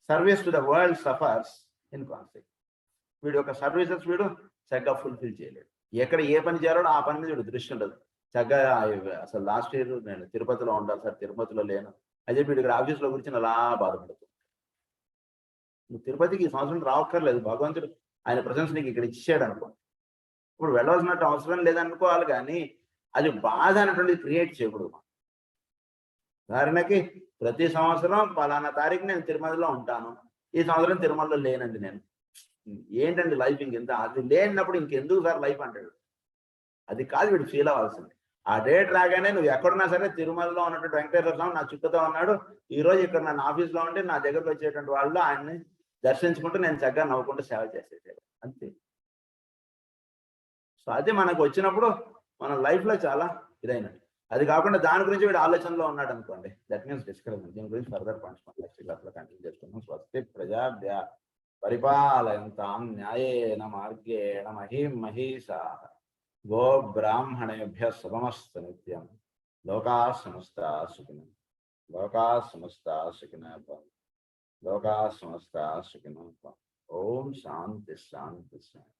S1: service to the world suffers in consequence. వీడు యొక్క సర్వీసెస్ వీడు చక్కగా ఫుల్ఫిల్ చేయలేడు. ఎక్కడ ఏ పని చేయాలో ఆ పని మీద వీడు దృష్టి ఉండదు. చక్కగా అసలు లాస్ట్ ఇయర్ నేను తిరుపతిలో ఉండాలి సార్, తిరుపతిలో లేను అదే వీడికి ఆఫీస్లో కూర్చొని అలా బాధపడుతుంది. నువ్వు తిరుపతికి ఈ సంవత్సరం రావక్కర్లేదు, భగవంతుడు ఆయన ప్రజెన్స్ నీకు ఇక్కడ ఇచ్చాడు అనుకో. ఇప్పుడు వెళ్ళవలసినట్టు అవసరం లేదనుకోవాలి, కానీ అది బాధ అనేటువంటిది క్రియేట్ చేయకూడదు. ఉదాహరణకి ప్రతి సంవత్సరం పలానా తారీఖు నేను తిరుమలలో ఉంటాను, ఈ సంవత్సరం తిరుమలలో లేనండి నేను. ఏంటండి లైఫ్ ఇంకెంత, అది లేనప్పుడు ఇంకెందుకు సార్ లైఫ్ అంటాడు. అది కాదు వీడు ఫీల్ అవ్వాల్సింది. ఆ డేట్ రాగానే నువ్వు ఎక్కడున్నా సరే తిరుమలలో ఉన్నటువంటి వెంకటేశ్వర స్వామి నా చుట్టూతో ఉన్నాడు, ఈ రోజు ఇక్కడ నన్ను ఆఫీస్లో ఉంటే నా దగ్గరకు వచ్చేటువంటి వాళ్ళు ఆయన్ని దర్శించుకుంటూ నేను చక్కగా నవ్వుకుంటూ సేవ చేసేసాడు అంతే. సో అది మనకు వచ్చినప్పుడు మన లైఫ్లో చాలా ఇదైనట్టు. అది కాకుండా దాని గురించి వీడు ఆలోచనలో ఉన్నాడు అనుకోండి, దట్ మీన్స్ డిస్కరేజ్మెంట్. దీని గురించి ఫర్దర్ పాయింట్స్ మన నెక్స్ట్ క్లాస్లో కంటిన్యూ చేసుకున్నాం. స్వస్తి ప్రజాభ్య పరిపాలయంతాం న్యాయేన మార్గేణ మహీం మహీషాః గో బ్రాహ్మణేభ్యః శుభమస్తు నిత్యం. లోకాః సమస్తాః సుఖినః భవంతు. లోకాః సమస్తాః సుఖినః భవంతు. ఓం శాంతి శాంతి శాంతి.